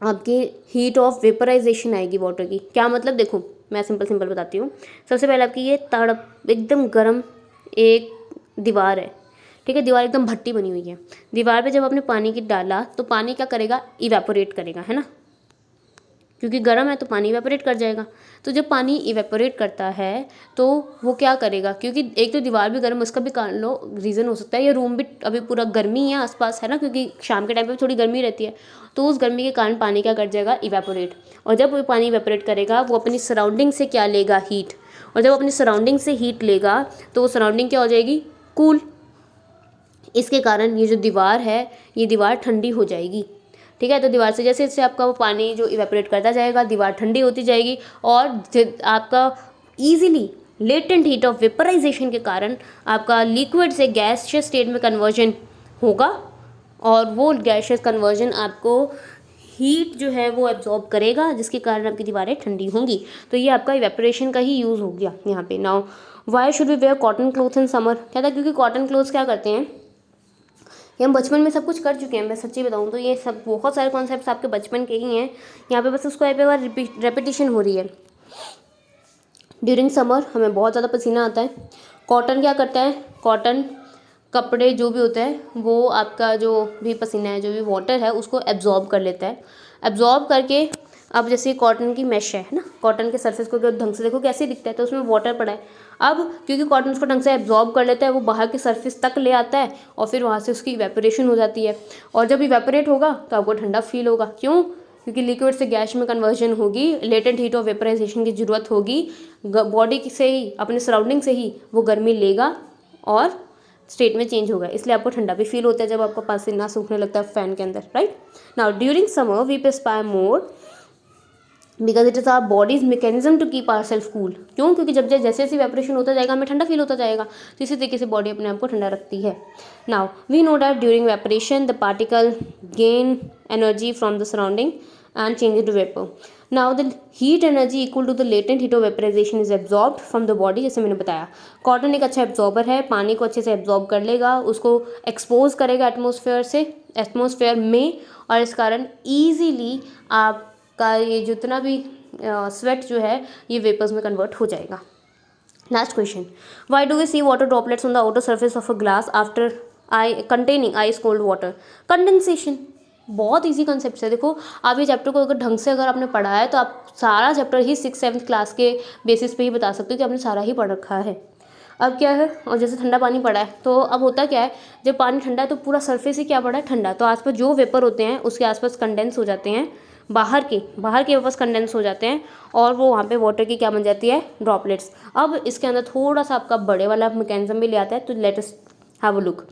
आपकी हीट ऑफ वेपराइजेशन आएगी वाटर की। क्या मतलब, देखो मैं सिंपल बताती हूँ। सबसे पहले आपकी ये तड़प एकदम गर्म एक दीवार है, ठीक है, दीवार एकदम भट्टी बनी हुई है। दीवार पे जब आपने पानी की डाला तो पानी क्या करेगा, इवेपोरेट करेगा, है ना। क्योंकि गर्म है तो पानी इवेपोरेट कर जाएगा। तो जब पानी इवेपोरेट करता है तो वो क्या करेगा, क्योंकि एक तो दीवार भी गर्म, उसका भी लो रीज़न हो सकता है, या रूम भी अभी पूरा गर्मी है आसपास है ना, क्योंकि शाम के टाइम पे थोड़ी गर्मी रहती है, तो उस गर्मी के कारण पानी क्या कर जाएगा, इवेपोरेट। और जब वो पानी इवेपोरेट करेगा वो अपनी सराउंडिंग से क्या लेगा, हीट। और जब अपनी सराउंडिंग से हीट लेगा तो वो सराउंडिंग क्या हो जाएगी, कूल। इसके कारण ये जो दीवार है ये दीवार ठंडी हो जाएगी। ठीक है, तो दीवार से जैसे जैसे आपका वो पानी जो इवेपोरेट करता जाएगा दीवार ठंडी होती जाएगी, और आपका easily latent heat of vaporisation के कारण आपका लिक्विड से गैसियस स्टेट में कन्वर्जन होगा, और वो गैसियस कन्वर्जन आपको हीट जो है वो एब्जॉर्ब करेगा, जिसके कारण आपकी दीवारें ठंडी होंगी। तो ये आपका इवेपोरेशन का ही यूज़ हो गया यहाँ पे। Now why should we wear cotton cloth in summer, क्या था, क्योंकि कॉटन क्लोथ्स क्या करते हैं, ये हम बचपन में सब कुछ कर चुके हैं। मैं सच्ची बताऊँ तो ये सब बहुत सारे कॉन्सेप्ट्स आपके बचपन के ही हैं, यहाँ पे बस उसको एक बार रेपिटेशन हो रही है। ड्यूरिंग समर हमें बहुत ज़्यादा पसीना आता है। कॉटन क्या करता है, कॉटन कपड़े जो भी होते हैं वो आपका जो भी पसीना है, जो भी वाटर है, उसको एब्जॉर्ब कर लेता है। एब्जॉर्ब करके अब जैसे कॉटन की मैश है ना, कॉटन के सरफेस को अगर ढंग से देखो कैसे दिखता है, तो उसमें वाटर पड़ा है। अब क्योंकि कॉटन उसको ढंग से एब्जॉर्ब कर लेता है, वो बाहर के सरफेस तक ले आता है, और फिर वहाँ से उसकी इवेपोरेशन हो जाती है। और जब इवेपोरेट होगा तो आपको ठंडा फील होगा। क्यों, क्योंकि लिक्विड से गैस में कन्वर्जन होगी, लेटेंट हीट ऑफ वेपराइजेशन की ज़रूरत होगी, बॉडी से ही, अपने सराउंडिंग से ही वो गर्मी लेगा और स्टेट में चेंज होगा, इसलिए आपको ठंडा भी फील होता है जब आपका पसीना सूखने लगता है फैन के अंदर, right. Now during summer we perspire more because it is our body's mechanism to keep our self cool. क्यों, क्योंकि जब जैसे जैसे इवेपोरेशन होता जाएगा हमें ठंडा फील होता जाएगा, तो इसी तरीके से बॉडी अपने आप को ठंडा रखती है। Now we know that during evaporation the particle gain energy from the surrounding and change it to vapor. Now the heat energy equal to the latent heat of vaporization is absorbed from the body। जैसे मैंने बताया कॉटन एक अच्छा एब्जॉर्बर है, पानी को अच्छे से एब्जॉर्ब कर लेगा, उसको एक्सपोज करेगा एटमॉस्फेयर से, एटमॉस्फेयर में, और इस कारण ईजीली आपका ये जितना भी स्वेट जो है ये वेपर्स में कन्वर्ट हो जाएगा। Last question, why do we see water droplets on the outer surface of a glass after containing ice cold water, condensation. बहुत इजी कॉन्सेप्ट है। देखो आप ये चैप्टर को अगर ढंग से अगर आपने पढ़ा है तो आप सारा चैप्टर ही 6th-7th क्लास के बेसिस पे ही बता सकते हो कि आपने सारा ही पढ़ रखा है। अब क्या है, और जैसे ठंडा पानी पड़ा है तो अब होता क्या है, जब पानी ठंडा है तो पूरा सरफेस ही क्या पड़ा है, ठंडा, तो आसपास जो वेपर होते हैं उसके आसपास कंडेंस हो जाते हैं, बाहर के वेपर्स कंडेंस हो जाते हैं, और वो वहाँ पे वाटर की क्या बन जाती है, ड्रॉपलेट्स। अब इसके अंदर थोड़ा सा आपका बड़े वाला मैकेनिज्म भी ले आता है, तो let us have a look.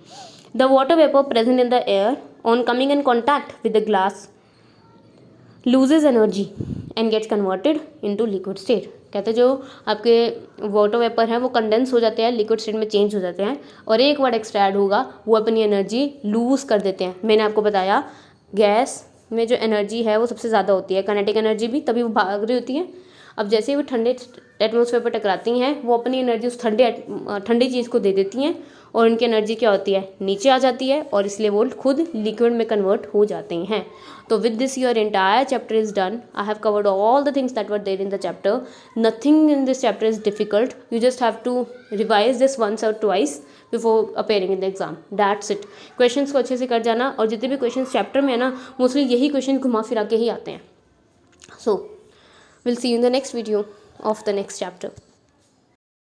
The water vapor present in the air on coming in contact with the glass loses energy and gets converted into liquid state। कहते हैं जो आपके वाटर वेपर हैं वो कंडेंस हो जाते हैं, लिक्विड स्टेट में चेंज हो जाते हैं, और एक वर्ड एक्स्ट्रा ऐड होगा, वो अपनी एनर्जी लूज कर देते हैं। मैंने आपको बताया गैस में जो एनर्जी है वो सबसे ज़्यादा होती है, काइनेटिक एनर्जी भी, तभी वो भाग रही होती है। अब जैसे ही वो ठंडे एटमॉस्फेयर पर टकराती हैं वो अपनी एनर्जी उस ठंडी चीज़ को दे देती हैं, और उनकी एनर्जी क्या होती है, नीचे आ जाती है, और इसलिए वो खुद लिक्विड में कन्वर्ट हो जाते हैं। तो with this your entire chapter is done. I have covered all the things that were there in the chapter. Nothing in this chapter is difficult, you just have to revise this once और twice before appearing in the exam, that's it. Questions को अच्छे से कर जाना, और जितने भी क्वेश्चंस चैप्टर में है ना मोस्टली यही क्वेश्चन घुमा फिरा के ही आते हैं। So will see you in the next video of the next chapter.